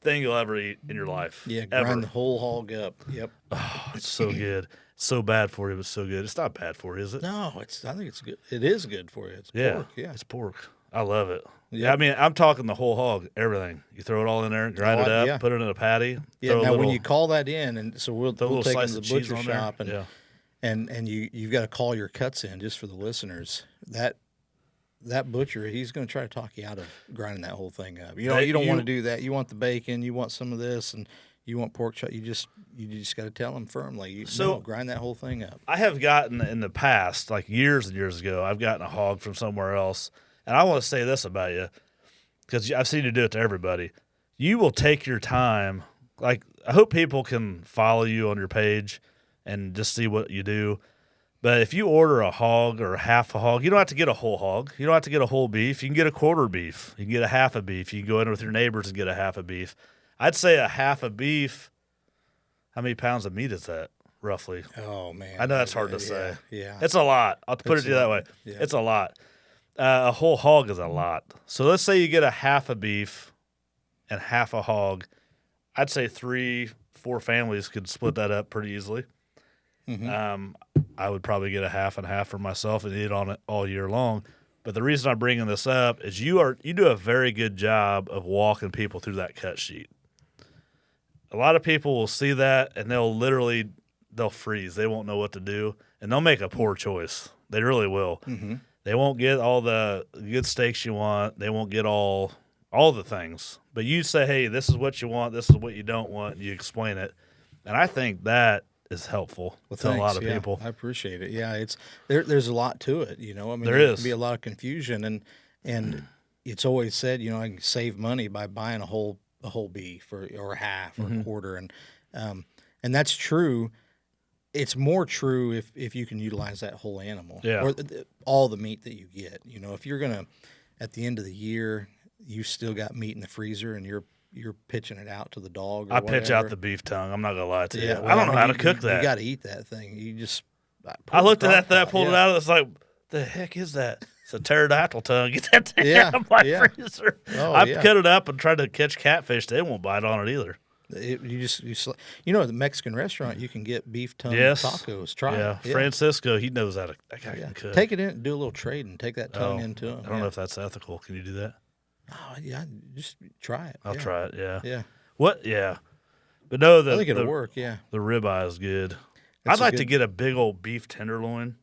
thing you'll ever eat in your life. Yeah, ever. grind the whole hog up. Yep. Oh, it's so good. So bad for you, but so good. It's not bad for you, is it? No, I think it's good. It is good for you. It's pork. Yeah, it's pork. I love it. Yeah, I mean, I'm talking the whole hog, everything. You throw it all in there, grind it up, put it in a patty. Yeah. Now, when you call that in, and so we'll take it to the butcher shop, and you've got to call your cuts in just for the listeners. That butcher, he's going to try to talk you out of grinding that whole thing up. You know, you don't want to do that. You want the bacon, you want some of this, and you want pork chop. You just got to tell them firmly. Grind that whole thing up. I have gotten in the past, like years and years ago, I've gotten a hog from somewhere else, and I want to say this about you because I've seen you do it to everybody. You will take your time. Like, I hope people can follow you on your page and just see what you do. But if you order a hog or half a hog, you don't have to get a whole hog. You don't have to get a whole beef. You can get a quarter beef. You can get a half a beef. You can go in with your neighbors and get a half a beef. I'd say a half a beef. How many pounds of meat is that, roughly? Oh, man. I know that's hard to say. Yeah. It's a lot. I'll put it to you that way. Yeah. It's a lot. A whole hog is a lot. So let's say you get a half a beef and half a hog. I'd say 3-4 families could split that up pretty easily. Mm-hmm. I would probably get a half and half for myself and eat on it all year long. But the reason I'm bringing this up is you do a very good job of walking people through that cut sheet. A lot of people will see that and they'll freeze. They won't know what to do, and they'll make a poor choice. They really will. Mm-hmm. They won't get all the good steaks you want. They won't get all the things. But you say, hey, this is what you want. This is what you don't want. And you explain it. And I think that is helpful to a lot of people. I appreciate it. Yeah, there's a lot to it. You know, I mean, there can be a lot of confusion, and it's always said, you know, I can save money by buying a whole beef or a half or a quarter, and that's true. It's more true if you can utilize that whole animal, or all the meat that you get. You know, if you're gonna at the end of the year, you still got meat in the freezer, and you're pitching it out to the dog. I pitch out the beef tongue. I'm not gonna lie to you. Well, I don't know how to cook that. You got to eat that thing. You just. I looked at that, pulled it out, and it's like, the heck is that? It's a pterodactyl tongue. Get that thing out of my freezer. I've cut it up and tried to catch catfish. They won't bite on it either. You know, at the Mexican restaurant, you can get beef tongue tacos. Try it. Francisco, he knows how to. That guy can cook. Take it in, do a little trade, and take that tongue into him. I don't know if that's ethical. Can you do that? Oh, yeah, just try it. I'll try it, Yeah. What? Yeah. But no, I think it'll work, yeah. The ribeye is good. I'd like to get a big old beef tenderloin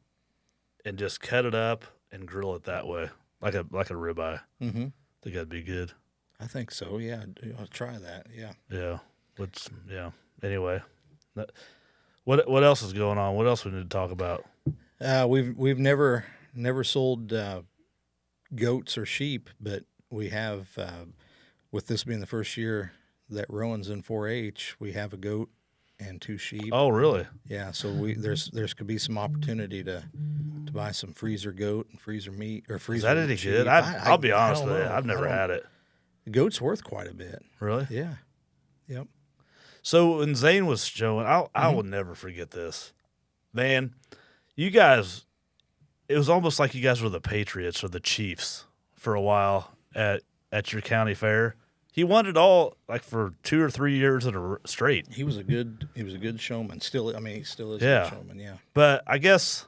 and just cut it up and grill it that way, like a ribeye. Mm-hmm. I think that'd be good. I think so, yeah. I'll try that, yeah. Yeah. Anyway, what else is going on? What else we need to talk about? We've never sold goats or sheep, but we have, with this being the first year that Rowan's in 4-H, we have a goat and 2 sheep. Oh, really? Yeah. So there's could be some opportunity to buy some freezer goat and freezer meat or freezer. Is that any good? I'll be honest with you. I've never had it. The goat's worth quite a bit. Really? Yeah. Yep. So when Zane was showing, I will never forget this. Man, you guys, it was almost like you guys were the Patriots or the Chiefs for a while at your county fair. He won it all like for 2 or 3 years straight. He was a good showman. Still, I mean, he still is a good showman. Yeah. But I guess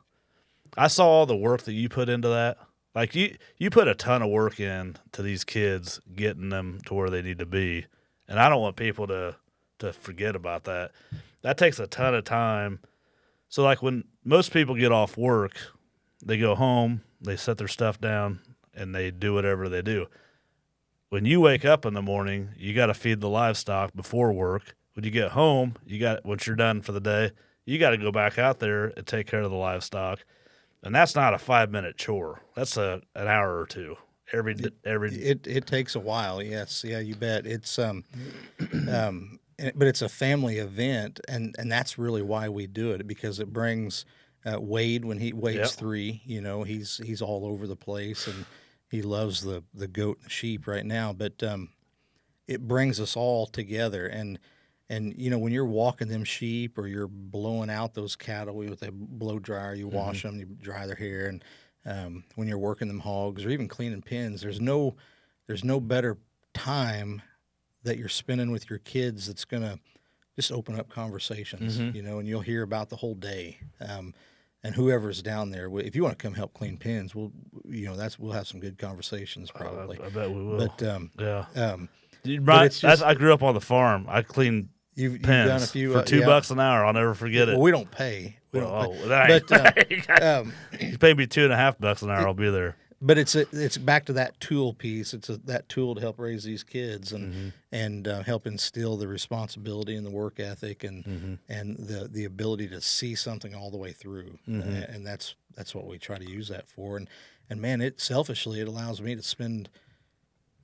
I saw all the work that you put into that. Like you put a ton of work in to these kids, getting them to where they need to be. And I don't want people to forget about that. That takes a ton of time. So like when most people get off work, they go home, they set their stuff down, and they do whatever they do. When you wake up in the morning, you got to feed the livestock before work. When you get home, once you're done for the day, you got to go back out there and take care of the livestock. And that's not a 5-minute chore. That's an hour or two every. It takes a while. Yes, yeah, you bet. It's but it's a family event, and that's really why we do it, because it brings Wade when Wade's 3. You know, he's all over the place, and he loves the goat and sheep right now. But it brings us all together, and you know, when you're walking them sheep or you're blowing out those cattle with a blow dryer, you wash them, you dry their hair, and when you're working them hogs or even cleaning pens, there's no better time that you're spending with your kids that's going to just open up conversations, you know, and you'll hear about the whole day. And whoever's down there, if you want to come help clean pens, we'll have some good conversations probably. I bet we will. But I grew up on the farm. I cleaned you've pens done a few for $2 an hour. I'll never forget it. Well, we don't pay. You pay me $2.50 an hour, I'll be there. But it's back to that tool piece. It's that tool to help raise these kids and help instill the responsibility and the work ethic and the ability to see something all the way through. And that's what we try to use that for. And man, it allows me to spend.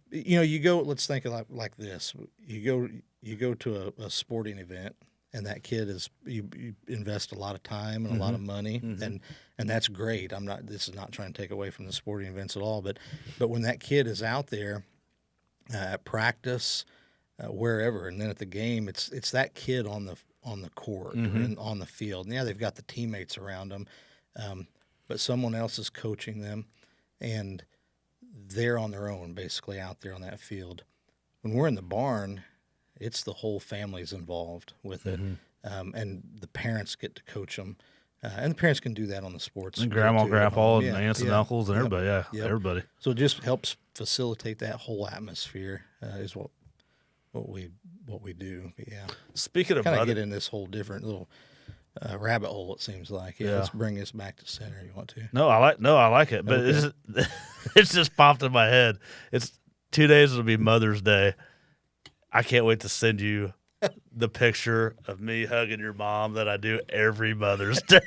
You know, you go. Let's think of like this. You go to a sporting event. And that kid you invest a lot of time and a lot of money, and that's great. This is not trying to take away from the sporting events at all, but when that kid is out there at practice, wherever, and then at the game, it's that kid on the court and on the field. And yeah, they've got the teammates around them, but someone else is coaching them, and they're on their own, basically out there on that field. When we're in the barn, it's the whole family's involved with it, and the parents get to coach them, and the parents can do that on the sports. And grandma, grandpa, and aunts and uncles, and everybody. Everybody. So it just helps facilitate that whole atmosphere. Is what we do. But yeah. Speaking of kind of get in this whole different little rabbit hole. It seems like. Yeah. Let's bring this back to center. You want to? No, I like it, but it's just popped in my head. It's 2 days. It'll be Mother's Day. I can't wait to send you the picture of me hugging your mom that I do every Mother's Day.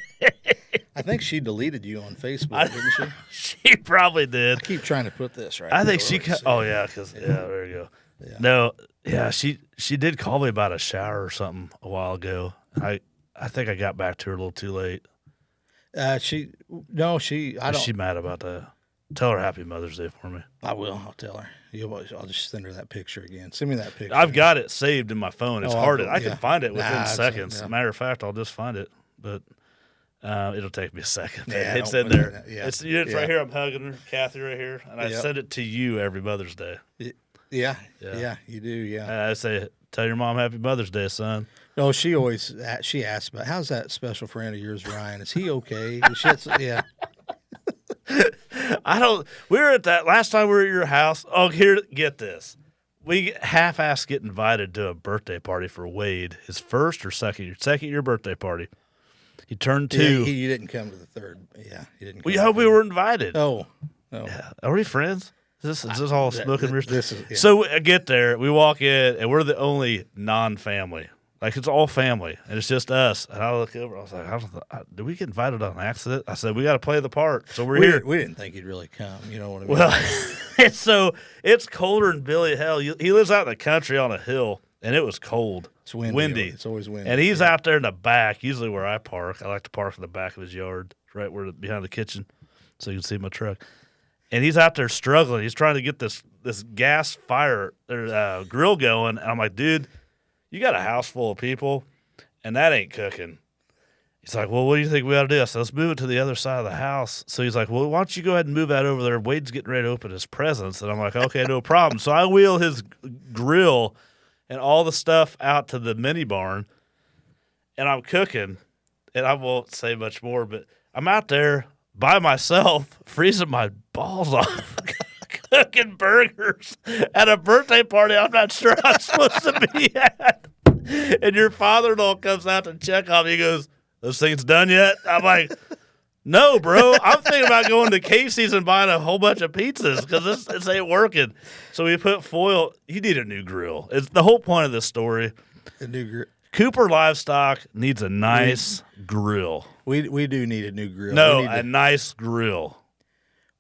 I think she deleted you on Facebook, didn't she? She probably did. I keep trying to put this right. I think she. There you go. Yeah. No, yeah, she did call me about a shower or something a while ago. I think I got back to her a little too late. Is she mad about that? Tell her Happy Mother's Day for me. I will. I'll tell her. I'll just send her that picture again. Send me that picture. I've got it saved in my phone. It's hard. I can find it within seconds. Matter of fact, I'll just find it, but it'll take me a second. Yeah, it's in there. It's right here. I'm hugging her, Kathy, right here, and I send it to you every Mother's Day. Yeah, you do. Yeah. I say, tell your mom Happy Mother's Day, son. No, she asks about how's that special friend of yours, Ryan? Is he okay? Yeah. We were at that last time we were at your house. Oh, here, get this. We half-assed get invited to a birthday party for Wade, his first or second year birthday party. He turned 2. Yeah, you didn't come to the third. Yeah, he didn't. We hope we were invited. Oh. Yeah. Are we friends? Is this all smoke and mirrors? This is. Yeah. So I get there, we walk in, and we're the only non-family. Like, it's all family, and it's just us. And I look over, I was like, did we get invited on accident? I said, we got to play the part, so we're here. We didn't think he'd really come, you know what I mean? Well, so it's colder than Billy hell. He lives out in the country on a hill, and it was cold. It's windy. It's always windy. And he's out there in the back, usually where I park. I like to park in the back of his yard, right behind the kitchen, so you can see my truck. And he's out there struggling. He's trying to get this gas fire grill going, and I'm like, dude, you got a house full of people, and that ain't cooking. He's like, well, what do you think we ought to do? I said, let's move it to the other side of the house. So he's like, well, why don't you go ahead and move that over there? Wade's getting ready to open his presents. And I'm like, okay, no problem. So I wheel his grill and all the stuff out to the mini barn, and I'm cooking. And I won't say much more, but I'm out there by myself, freezing my balls off. cooking burgers at a birthday party I'm not sure I'm supposed to be at. And your father-in-law comes out to check on me. He goes, "Those things done yet?" I'm like, "No, bro. I'm thinking about going to Casey's and buying a whole bunch of pizzas because this ain't working." So we put foil. You need a new grill. It's the whole point of this story. A new grill. Cooper Livestock needs a nice grill. We do need a new grill. No, We need a nice grill.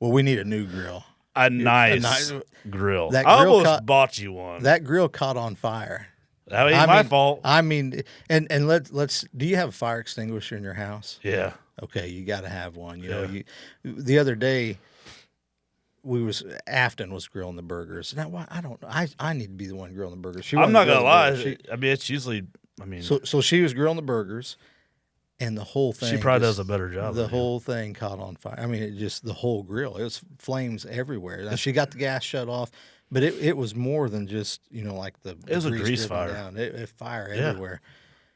well, we need a new grill. A nice grill. That I grill almost bought you one. That grill caught on fire. That ain't my fault. I mean, and let's. Do you have a fire extinguisher in your house? Yeah. Okay, you got to have one. You know, the other day, Afton was grilling the burgers. Now, why I don't know. I need to be the one grilling the burgers. I'm not gonna lie. I mean, it's usually. I mean, so she was grilling the burgers, and the whole thing. She probably does a better job. The whole thing caught on fire. I mean, it just the whole grill. It was flames everywhere. Now, she got the gas shut off, but it was more than just like the. It was a grease fire. Down. It fire everywhere.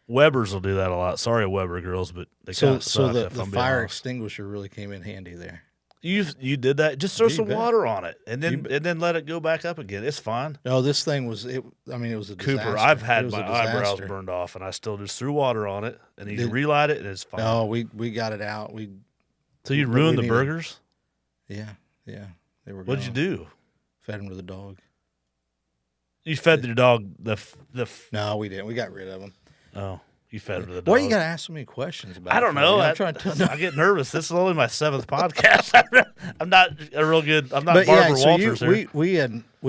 Weber's will do that a lot. Sorry, Weber grills, but they kind of suck. So the fire extinguisher really came in handy there. You did that. Just throw some water on it, and then let it go back up again. It's fine. No, this thing was it. I mean, it was a disaster. Cooper, I've had my eyebrows burned off, and I still just threw water on it, and you relight it, and it's fine. No, we got it out. So you ruined the burgers? Yeah, they were. What'd you do? Fed them to the dog. You fed your dog the. No, we didn't. We got rid of them. Oh. You fed him to the dog. Why you got to ask so many questions about it? I don't know. I'm trying to. I get nervous. This is only my 7th podcast. I'm not a real good. I'm not Barbara Walters here. We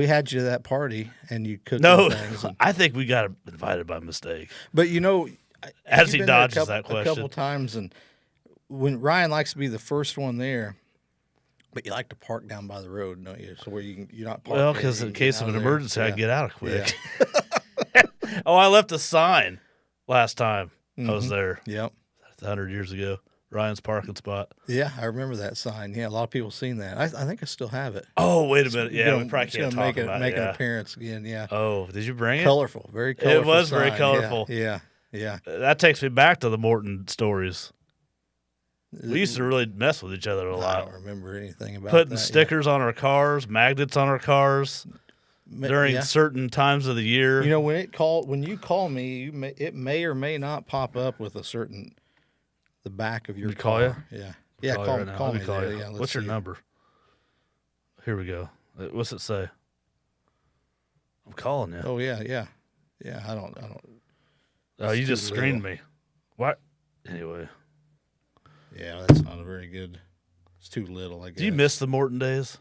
had you to that party and you cooked things. I think we got invited by mistake. But as he dodges that question a couple times, and when Ryan likes to be the first one there, but you like to park down by the road, don't you? So where you're not parked. Well, because in case of an emergency, I get out quick. Yeah. Oh, I left a sign. Last time I was there. Yep. 100 years ago. Ryan's parking spot. Yeah, I remember that sign. Yeah, a lot of people seen that. I think I still have it. Oh, wait a minute. Yeah, we probably can't talk about it. Make an appearance again, yeah. Oh, did you bring it? Colorful. Very colorful. It was sign. very colorful. Yeah. That takes me back to the Morton stories. We used to really mess with each other a lot. I don't remember anything about Putting stickers on our cars, magnets on our cars. During certain times of the year, when you call me, it may or may not pop up with the back of your car. Call you? Yeah. Call me. Call you. Yeah, what's your number? Here we go. What's it say? I'm calling you. Oh yeah. I don't. Oh, you just screened me. What? Anyway. Yeah, that's not a very good. It's too little. I guess. Do you miss the Morton days?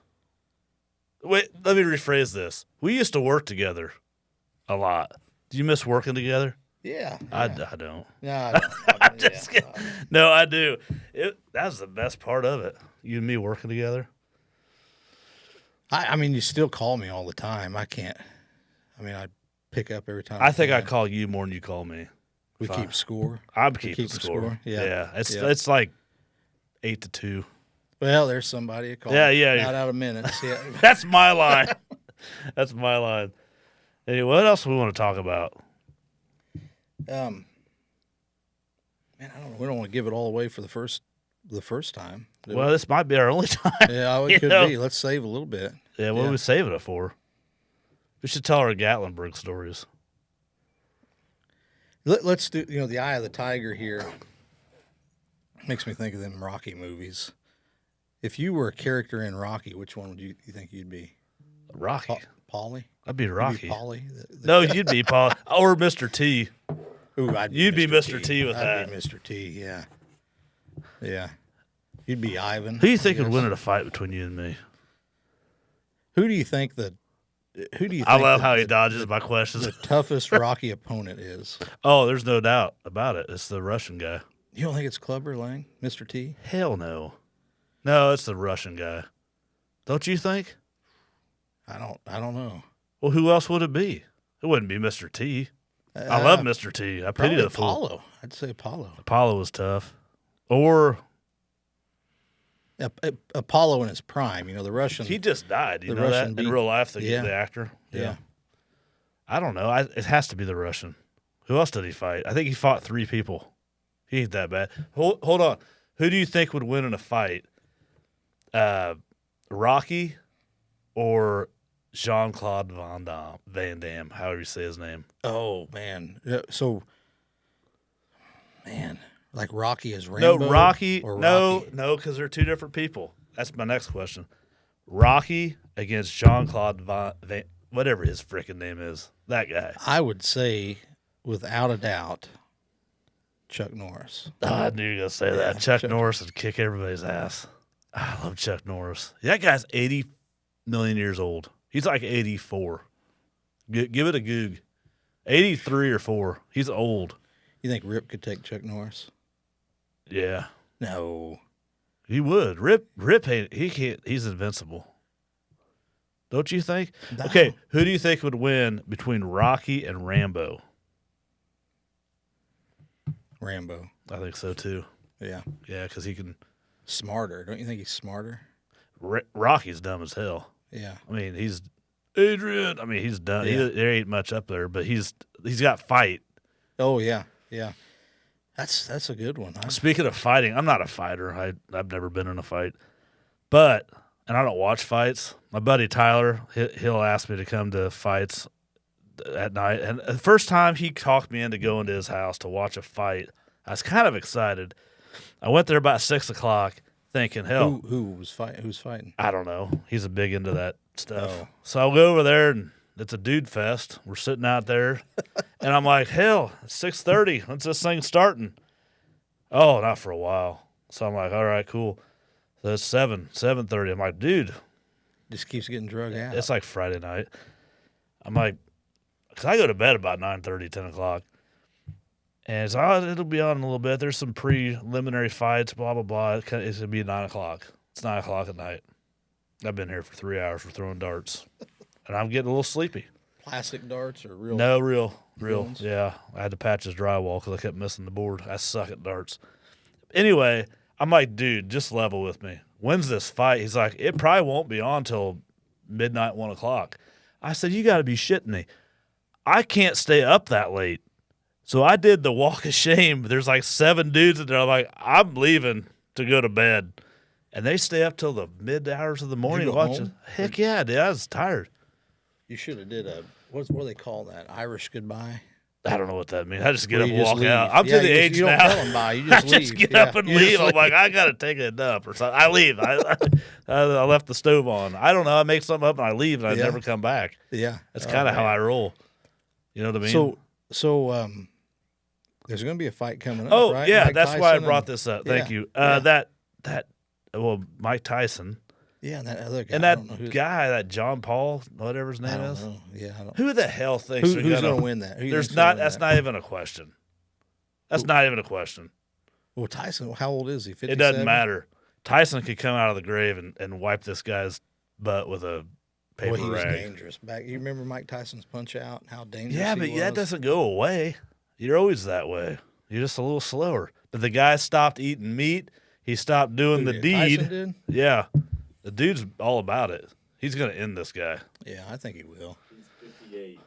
Wait, let me rephrase this. We used to work together a lot. Do you miss working together? Yeah. I don't. No, I don't. I'm just kidding. No, I do. That was the best part of it. You and me working together. I mean, you still call me all the time. I can't. I mean, I pick up every time. I think I call you more than you call me. We keep score. I'm keeping score. Yeah. It's like 8-2. Well, there's somebody that called. Yeah. Not out of minutes. Yeah. That's my line. That's my line. Anyway, what else do we want to talk about? Man, I don't know. We don't want to give it all away for the first time. Well, this might be our only time. Yeah, it could be. Let's save a little bit. Yeah, what are we saving it for? We should tell our Gatlinburg stories. Let's do, the Eye of the Tiger here. Makes me think of them Rocky movies. If you were a character in Rocky, which one would you think you'd be? Rocky. Paulie? I'd be Rocky. Paulie? No, you'd be Paul or Mr. T. Ooh, you'd be Mr. T with that. I'd be Mr. T, yeah. Yeah. You'd be Ivan. Who do you think would win in a fight between you and me? Who do you think I love how he dodges my questions. The toughest Rocky opponent is? Oh, there's no doubt about it. It's the Russian guy. You don't think it's Clubber Lang, Mr. T? Hell no. No, it's the Russian guy. Don't you think? I don't know. Well, who else would it be? It wouldn't be Mr. T. I love Mr. T. I pity the fool. Apollo. I'd say Apollo. Apollo was tough. Or Apollo in his prime. The Russian. He just died. You know that in real life, the actor. Yeah. I don't know. It has to be the Russian. Who else did he fight? I think he fought 3 people. He ain't that bad. Hold on. Who do you think would win in a fight? Rocky, or Jean-Claude Van Damme, however you say his name. Oh man. So, man, like Rocky is Rambo. No, Rocky. Or No, Rocky? no, because they're two different people. That's my next question. Rocky against Jean-Claude whatever his freaking name is. That guy. I would say, without a doubt, Chuck Norris. Oh, I knew you were going to say that. Chuck Norris would kick everybody's ass. I love Chuck Norris. That guy's 80 million years old. He's like 84. Give it a goog. 83 or 4. He's old. You think Rip could take Chuck Norris? Yeah. No. He would. Rip he can't. He's invincible. Don't you think? No. Okay, who do you think would win between Rocky and Rambo? Rambo. I think so too. Yeah. Yeah, because he can. Smarter. Don't you think he's smarter? Rocky's dumb as hell. Yeah. I mean, he's Adrian. I mean, he's done. Yeah. There ain't much up there, but he's got fight. Oh yeah. Yeah. That's a good one. Speaking of fighting, I'm not a fighter. I've never been in a fight, and I don't watch fights. My buddy Tyler, he'll ask me to come to fights at night, and the first time he talked me into going to his house to watch a fight, I was kind of excited. I went there about 6 o'clock, thinking, hell, Who's fighting? I don't know. He's a big into that stuff. Oh. So I'll go over there, and it's a dude fest. We're sitting out there, and I'm like, hell, it's 6:30. When's this thing starting? Oh, not for a while. So I'm like, all right, cool. So it's 7:30. I'm like, dude, Just keeps getting drug out. it's like Friday night. I'm like, because I go to bed about 9:30, 10 o'clock. And it's, it'll be on in a little bit. There's some preliminary fights, blah, blah, blah. It's going to be 9 o'clock. It's 9 o'clock at night. I've been here for 3 hours. We're throwing darts. And I'm getting a little sleepy. Plastic darts or real? No, real. ones? Yeah. I had to patch his drywall because I kept missing the board. I suck at darts. Anyway, I'm like, dude, just level with me. When's this fight? He's like, it probably won't be on till midnight, 1 o'clock. I said, you got to be shitting me. I can't stay up that late. So I did the walk of shame. There's like 7 dudes in there. I'm like, I'm leaving to go to bed. And they stay up till the mid hours of the morning go watching. home? Heck yeah, dude. I was tired. You should have did what do they call that? Irish goodbye. I don't know what that means. I just get Where up you and just walk leave. out. I'm Yeah, to the age you don't now. tell them bye. You I just just leave. get up and You just leave. I'm like, I got to take a dump or something. I leave. I left the stove on. I don't know. I make something up and I leave and I Yeah. never come back. Yeah. That's kind of how I roll. You know what I mean? So there's going to be a fight coming up. Oh, right? yeah. Mike that's why I Tyson brought and- this up. Thank Yeah. you. Yeah. Well, Mike Tyson. Yeah, and that other guy. And I that don't know who, guy, that John Paul, whatever his I name don't is. know. Yeah, I don't. Who the hell thinks Who's going to win that? Who you There's think's gonna not. win That's that? not even a question. That's not even a question. Well, Tyson, how old is he? 57? It doesn't matter. Tyson could come out of the grave and wipe this guy's butt with a paper Boy, he was rag. dangerous. You remember Mike Tyson's punch out? How dangerous? Yeah, he but was? that doesn't go away. You're always that way. You're just a little slower. But the guy stopped eating meat. He stopped doing the Who, deed. Tyson did? Yeah, the dude's all about it. He's gonna end this guy. Yeah, I think he will. He's 58.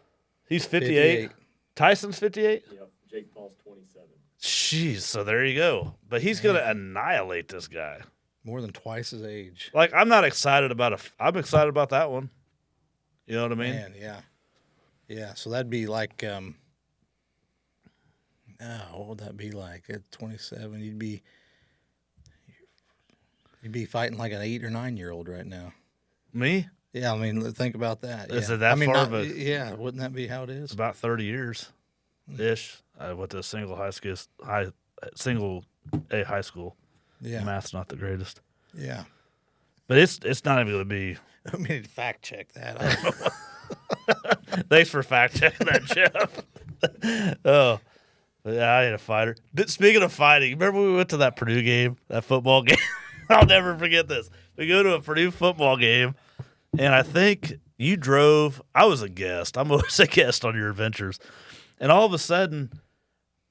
He's 58. Tyson's 58. Yep. Jake Paul's 27. Jeez, so there you go. But he's gonna annihilate this guy. More than twice his age. Like I'm not excited about I'm excited about that one. You know what I mean? Man, yeah. Yeah, so that'd be like, what would that be like? At 27, you'd be fighting like an 8 or 9-year-old right now. Me? Yeah, I mean, think about that. Is yeah. it that I mean, far not- of a- Yeah, wouldn't that be how it is? About 30 years ish. I went to a single A high school. Yeah, Math's not the greatest. yeah. But it's not even going to be. I mean, fact check that. I don't know. Thanks for fact checking that, Jeff. Oh, but yeah, I ain't a fighter. But speaking of fighting, remember we went to that Purdue game, that football game? I'll never forget this. We go to a Purdue football game, and I think you drove. I was a guest. I'm always a guest on your adventures. And all of a sudden,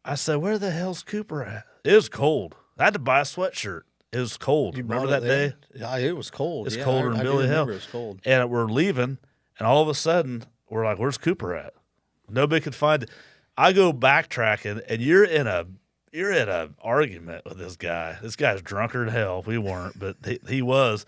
I said, "Where the hell's Cooper at?" It was cold. I had to buy a sweatshirt. It was cold. You Remember brought that it there? day? Yeah, it was cold. It's Yeah, colder than I do Billy Hell. remember It was cold. And we're leaving, and all of a sudden, we're like, "Where's Cooper at?" Nobody could find it. I go backtracking, and you're in a argument with this guy. This guy's drunker than hell. We weren't, but he was.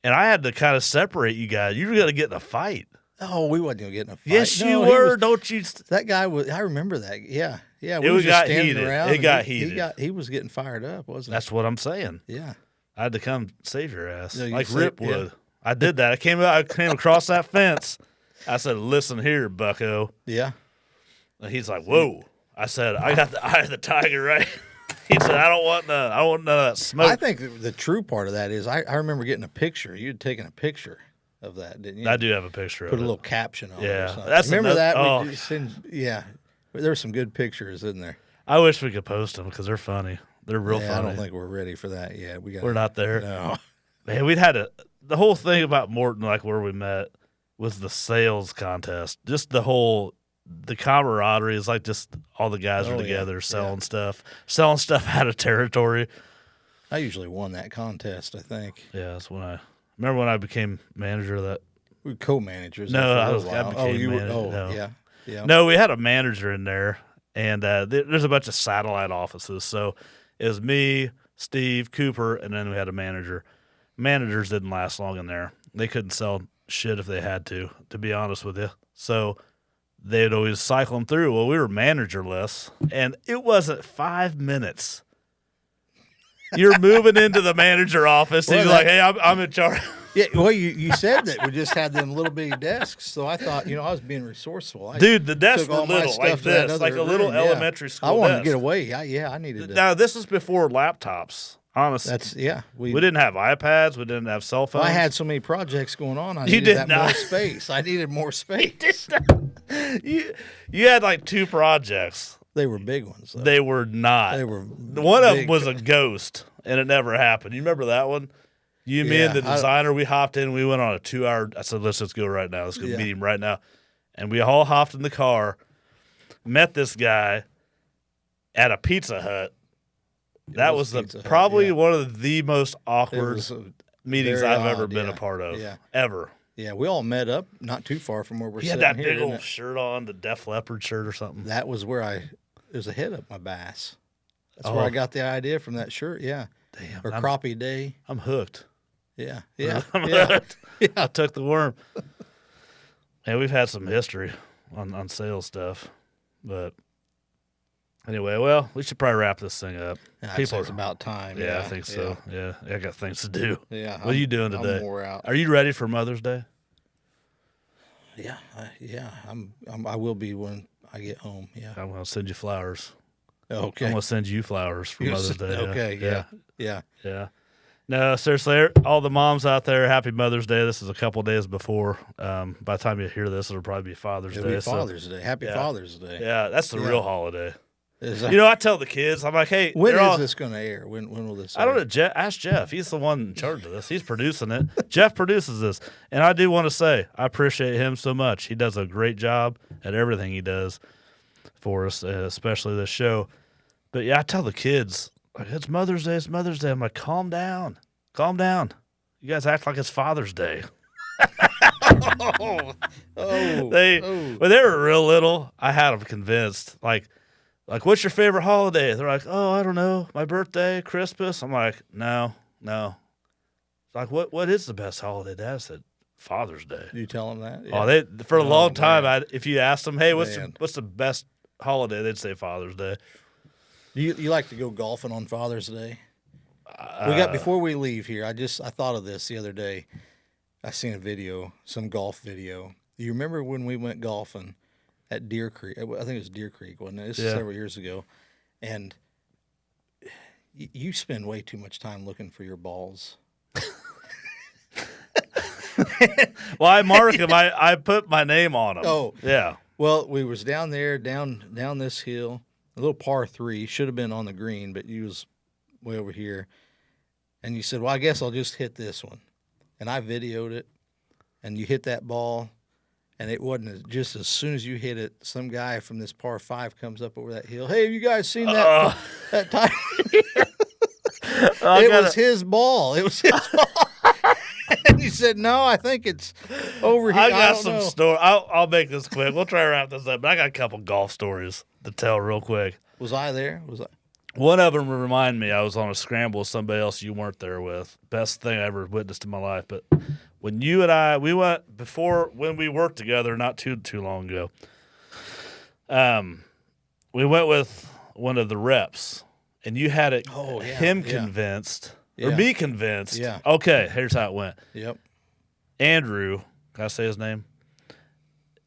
and I had to kind of separate you guys. You were going to get in a fight. Oh, we wasn't gonna get in a fight. Yes, No, you he were. was- Don't you? that guy was. I remember that. Yeah, yeah. It We was were just got standing heated. around. It and got he heated. He was getting fired up, wasn't That's what I'm saying. he? Yeah. I had to come save your ass, No, you like saved- Rip would. yeah. I did that. I came across that fence. I said, "Listen here, Bucko." Yeah. And he's like, "Whoa!" I said, "I got the eye of the tiger, right?" He said, "I don't want none. I don't want none of that smoke." I think the true part of that is I remember getting a picture. You'd taken a picture of that, didn't you? I do have a picture Put of a it. little caption on it. Yeah, Or something. that's remember another- that? oh. We send, yeah. There were some good pictures in there. I wish we could post them because they're funny. They're real Yeah, I funny. don't think we're ready for that yet. We're not there. No. Man, we'd had the whole thing about Morton, like where we met, was the sales contest. Just the camaraderie is like just all the guys Oh, are yeah, together selling stuff out of territory. I usually won that contest. I think Yeah, that's when I remember when I became manager of that. we were co-managers. No, there for a I little was- I while. became you were. manager, Oh, no. yeah, yeah. No, we had a manager in there, and there's a bunch of satellite offices. So it was me, Steve, Cooper, and then we had a manager. Managers didn't last long in there. They couldn't sell shit if they had to be honest with you. So they'd always cycle them through. Well, we were managerless, and it wasn't 5 minutes. You're moving into the manager office, and Well, you're like, "Hey, I'm in charge." Yeah, well, you said that we just had them little bitty desks, so I thought, I was being resourceful. I Dude, the desks took were all my little, stuff like to that this, other like a little room, yeah. elementary school I wanted desk. to get away. I needed to. Now, this is before laptops. Honestly, That's we didn't have iPads. We didn't have cell phones. I had so many projects going on. I You needed did that not. more space. I needed more space. you had like 2 projects. They were big ones. Though. They were not. They were One of them big. was a ghost, and it never happened. You remember that one? You, me, and the Yeah, designer, we hopped in. We went on a 2-hour. I said, let's just go right now. Let's go Yeah. meet him right now. And we all hopped in the car, met this guy at a Pizza Hut. That was Pizza Hut, probably yeah. one of the most It awkward was, meetings very I've ever odd, been a yeah. part of. Yeah. Ever. yeah, we all met up not too far from where we're He had sitting that here. big old didn't it? shirt on, the Def Leppard shirt or something. That was where it was a hit up my bass. That's Oh. where I got the idea from that shirt. Yeah, Damn, or I'm, crappie day. I'm hooked. Yeah, yeah, I'm yeah. hooked. Yeah. I took the worm. Yeah, we've had some history on sales stuff, but anyway, well, we should probably wrap this thing up. I'd People say it's are- about time. Yeah, I think so. Yeah, I got things to do. Yeah. What are you doing I'm today? wore out. Are you ready for Mother's Day? Yeah, I will be when I get home. Yeah. I'm gonna send you flowers. Okay. I'm gonna send you flowers for You're Mother's s- Day. Okay. Yeah. Yeah. No, seriously, all the moms out there, happy Mother's Day. This is a couple days before. By the time you hear this, it'll probably be Father's It'll Day. be so- Father's Day. Happy yeah. Father's Day. yeah, that's the Yeah. real holiday. Is You know, I tell the kids, I'm like, hey, when they're is all- this going to air? When will this? I don't air? know. Ask Jeff. He's the one in charge of this. He's producing it. Jeff produces this. And I do want to say, I appreciate him so much. He does a great job at everything he does for us, especially this show. But yeah, I tell the kids, like, it's Mother's Day. It's Mother's Day. I'm like, calm down. Calm down. You guys act like it's Father's Day. Oh, When oh. they were real little, I had them convinced. Like, what's your favorite holiday? They're like, oh, I don't know, my birthday, Christmas. I'm like, no. It's like, what is the best holiday? Dad? I said, Father's Day. You tell them that? Oh, they for a Oh, long time. man. If you asked them, hey, what's Man. the best holiday? They'd say Father's Day. You like to go golfing on Father's Day? We got before we leave here. I thought of this the other day. I seen a video, some golf video. You remember when we went golfing at Deer Creek? I think it was Deer Creek, wasn't it? This Yeah. is several years ago. And you spend way too much time looking for your balls. Well, I mark them. I put my name on them. Oh. yeah. Well, we was down there, down this hill, a little par 3. Should have been on the green, but you was way over here. And you said, well, I guess I'll just hit this one. And I videoed it, and you hit that ball, and it wasn't just as soon as you hit it, some guy from this par 5 comes up over that hill. Hey, have you guys seen that that time? I It gotta- was his ball. It was his ball. And you said, no, I think it's over here. I I got don't some know. story. I'll make this quick. We'll try to wrap this up. But I got a couple golf stories to tell real quick. Was I there? Was I? One of them remind me I was on a scramble with somebody else you weren't there with. Best thing I ever witnessed in my life. But when you and I, we went before when we worked together not too long ago. We went with one of the reps, and you had it him convinced or me convinced. Yeah. Okay, here's how it went. Yep. Andrew, can I say his name?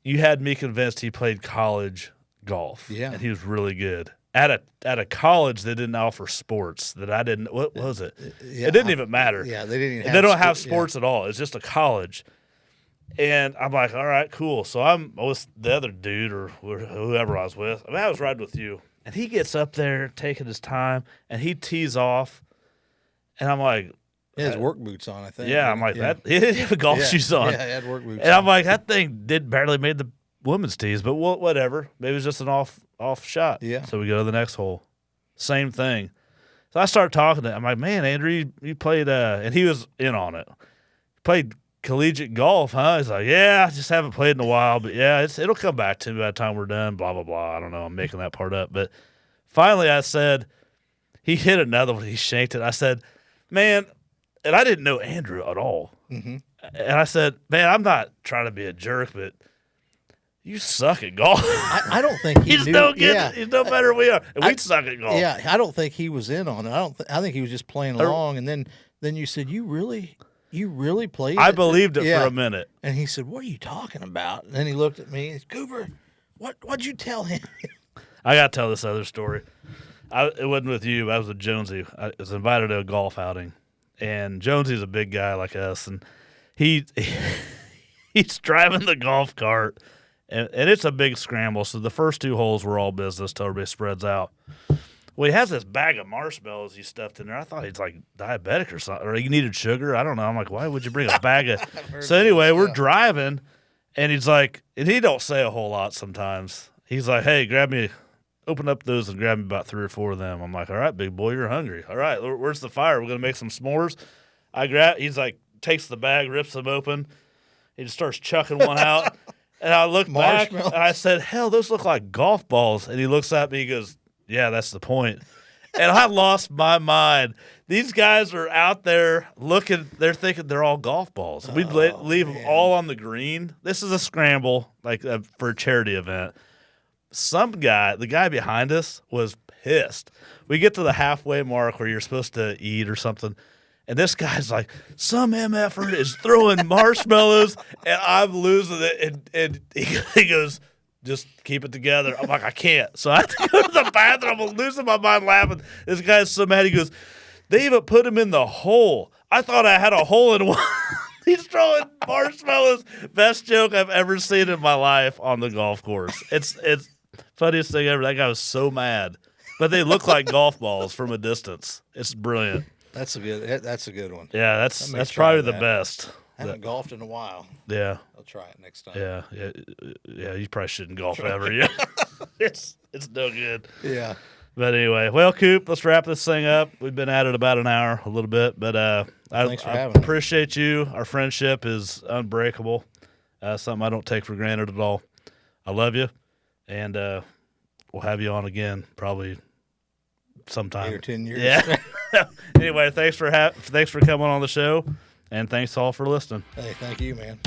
You had me convinced he played college golf. Yeah. And he was really good. At a college that didn't offer sports that I didn't. What was it? Yeah, It didn't even matter. Yeah, they didn't. Even They don't have yeah. sports at all. It's just a college. And I'm like, all right, cool. So I'm with the other dude or whoever I was with. I was riding with you. And he gets up there taking his time, and he tees off. And I'm like, He has work boots on, I think. yeah, I'm like, that. He didn't have golf shoes on. Yeah, he had work boots And on. I'm like, that thing did barely made the women's tees, but whatever. Maybe it was just an off shot. Yeah. So we go to the next hole. Same thing. So I start talking to him. I'm like, man, Andrew, you played, and he was in on it. Played collegiate golf, huh? He's like, yeah, I just haven't played in a while, but yeah, it'll come back to me by the time we're done, blah, blah, blah. I don't know. I'm making that part up. But finally I said, he hit another one. He shanked it. I said, man, and I didn't know Andrew at all. Mm-hmm. And I said, man, I'm not trying to be a jerk, but you suck at golf. I don't think he He's knew. no good. Yeah. He's no better than we are. And we suck at golf. Yeah, I don't think he was in on it. I think he was just playing along. And then you said, you really played I it? believed it Yeah. for a minute. And he said, what are you talking about? And then he looked at me and said, Cooper, what'd you tell him? I got to tell this other story. It wasn't with you. I was with Jonesy. I was invited to a golf outing. And Jonesy's a big guy like us. And he's driving the golf cart. And it's a big scramble. So the first two holes were all business till everybody spreads out. Well, he has this bag of marshmallows he stuffed in there. I thought he's like diabetic or something, or he needed sugar. I don't know. I'm like, why would you bring a bag of? So anyway, we're driving, and he's like, and he don't say a whole lot sometimes. He's like, hey, open up those and grab me about 3 or 4 of them. I'm like, all right, big boy, you're hungry. All right, where's the fire? We're gonna make some s'mores. He's like, takes the bag, rips them open. He just starts chucking one out. And I look back, and I said, hell, those look like golf balls. And he looks at me, he goes, yeah, that's the point. And I lost my mind. These guys are out there looking, they're thinking they're all golf balls. We'd leave them all on the green. This is a scramble, like for a charity event. Some guy, the guy behind us, was pissed. We get to the halfway mark where you're supposed to eat or something. And this guy's like, some MFer is throwing marshmallows, and I'm losing it. And he goes, just keep it together. I'm like, I can't. So I have to go to the bathroom. I'm losing my mind laughing. This guy's so mad. He goes, they even put him in the hole. I thought I had a hole in one. He's throwing marshmallows. Best joke I've ever seen in my life on the golf course. It's funniest thing ever. That guy was so mad. But they look like golf balls from a distance. It's brilliant. That's a good one. Yeah, that's probably the best. I haven't golfed in a while. Yeah. I'll try it next time. Yeah. You probably shouldn't golf ever. Yeah, it's no good. Yeah. But anyway, well, Coop, let's wrap this thing up. We've been at it about an hour, a little bit, but Thanks for I having me. appreciate you. Our friendship is unbreakable. Something I don't take for granted at all. I love you, and we'll have you on again probably sometime. 8 or 10 years. Yeah. Anyway, thanks for coming on the show, and thanks all for listening. Hey, thank you, man.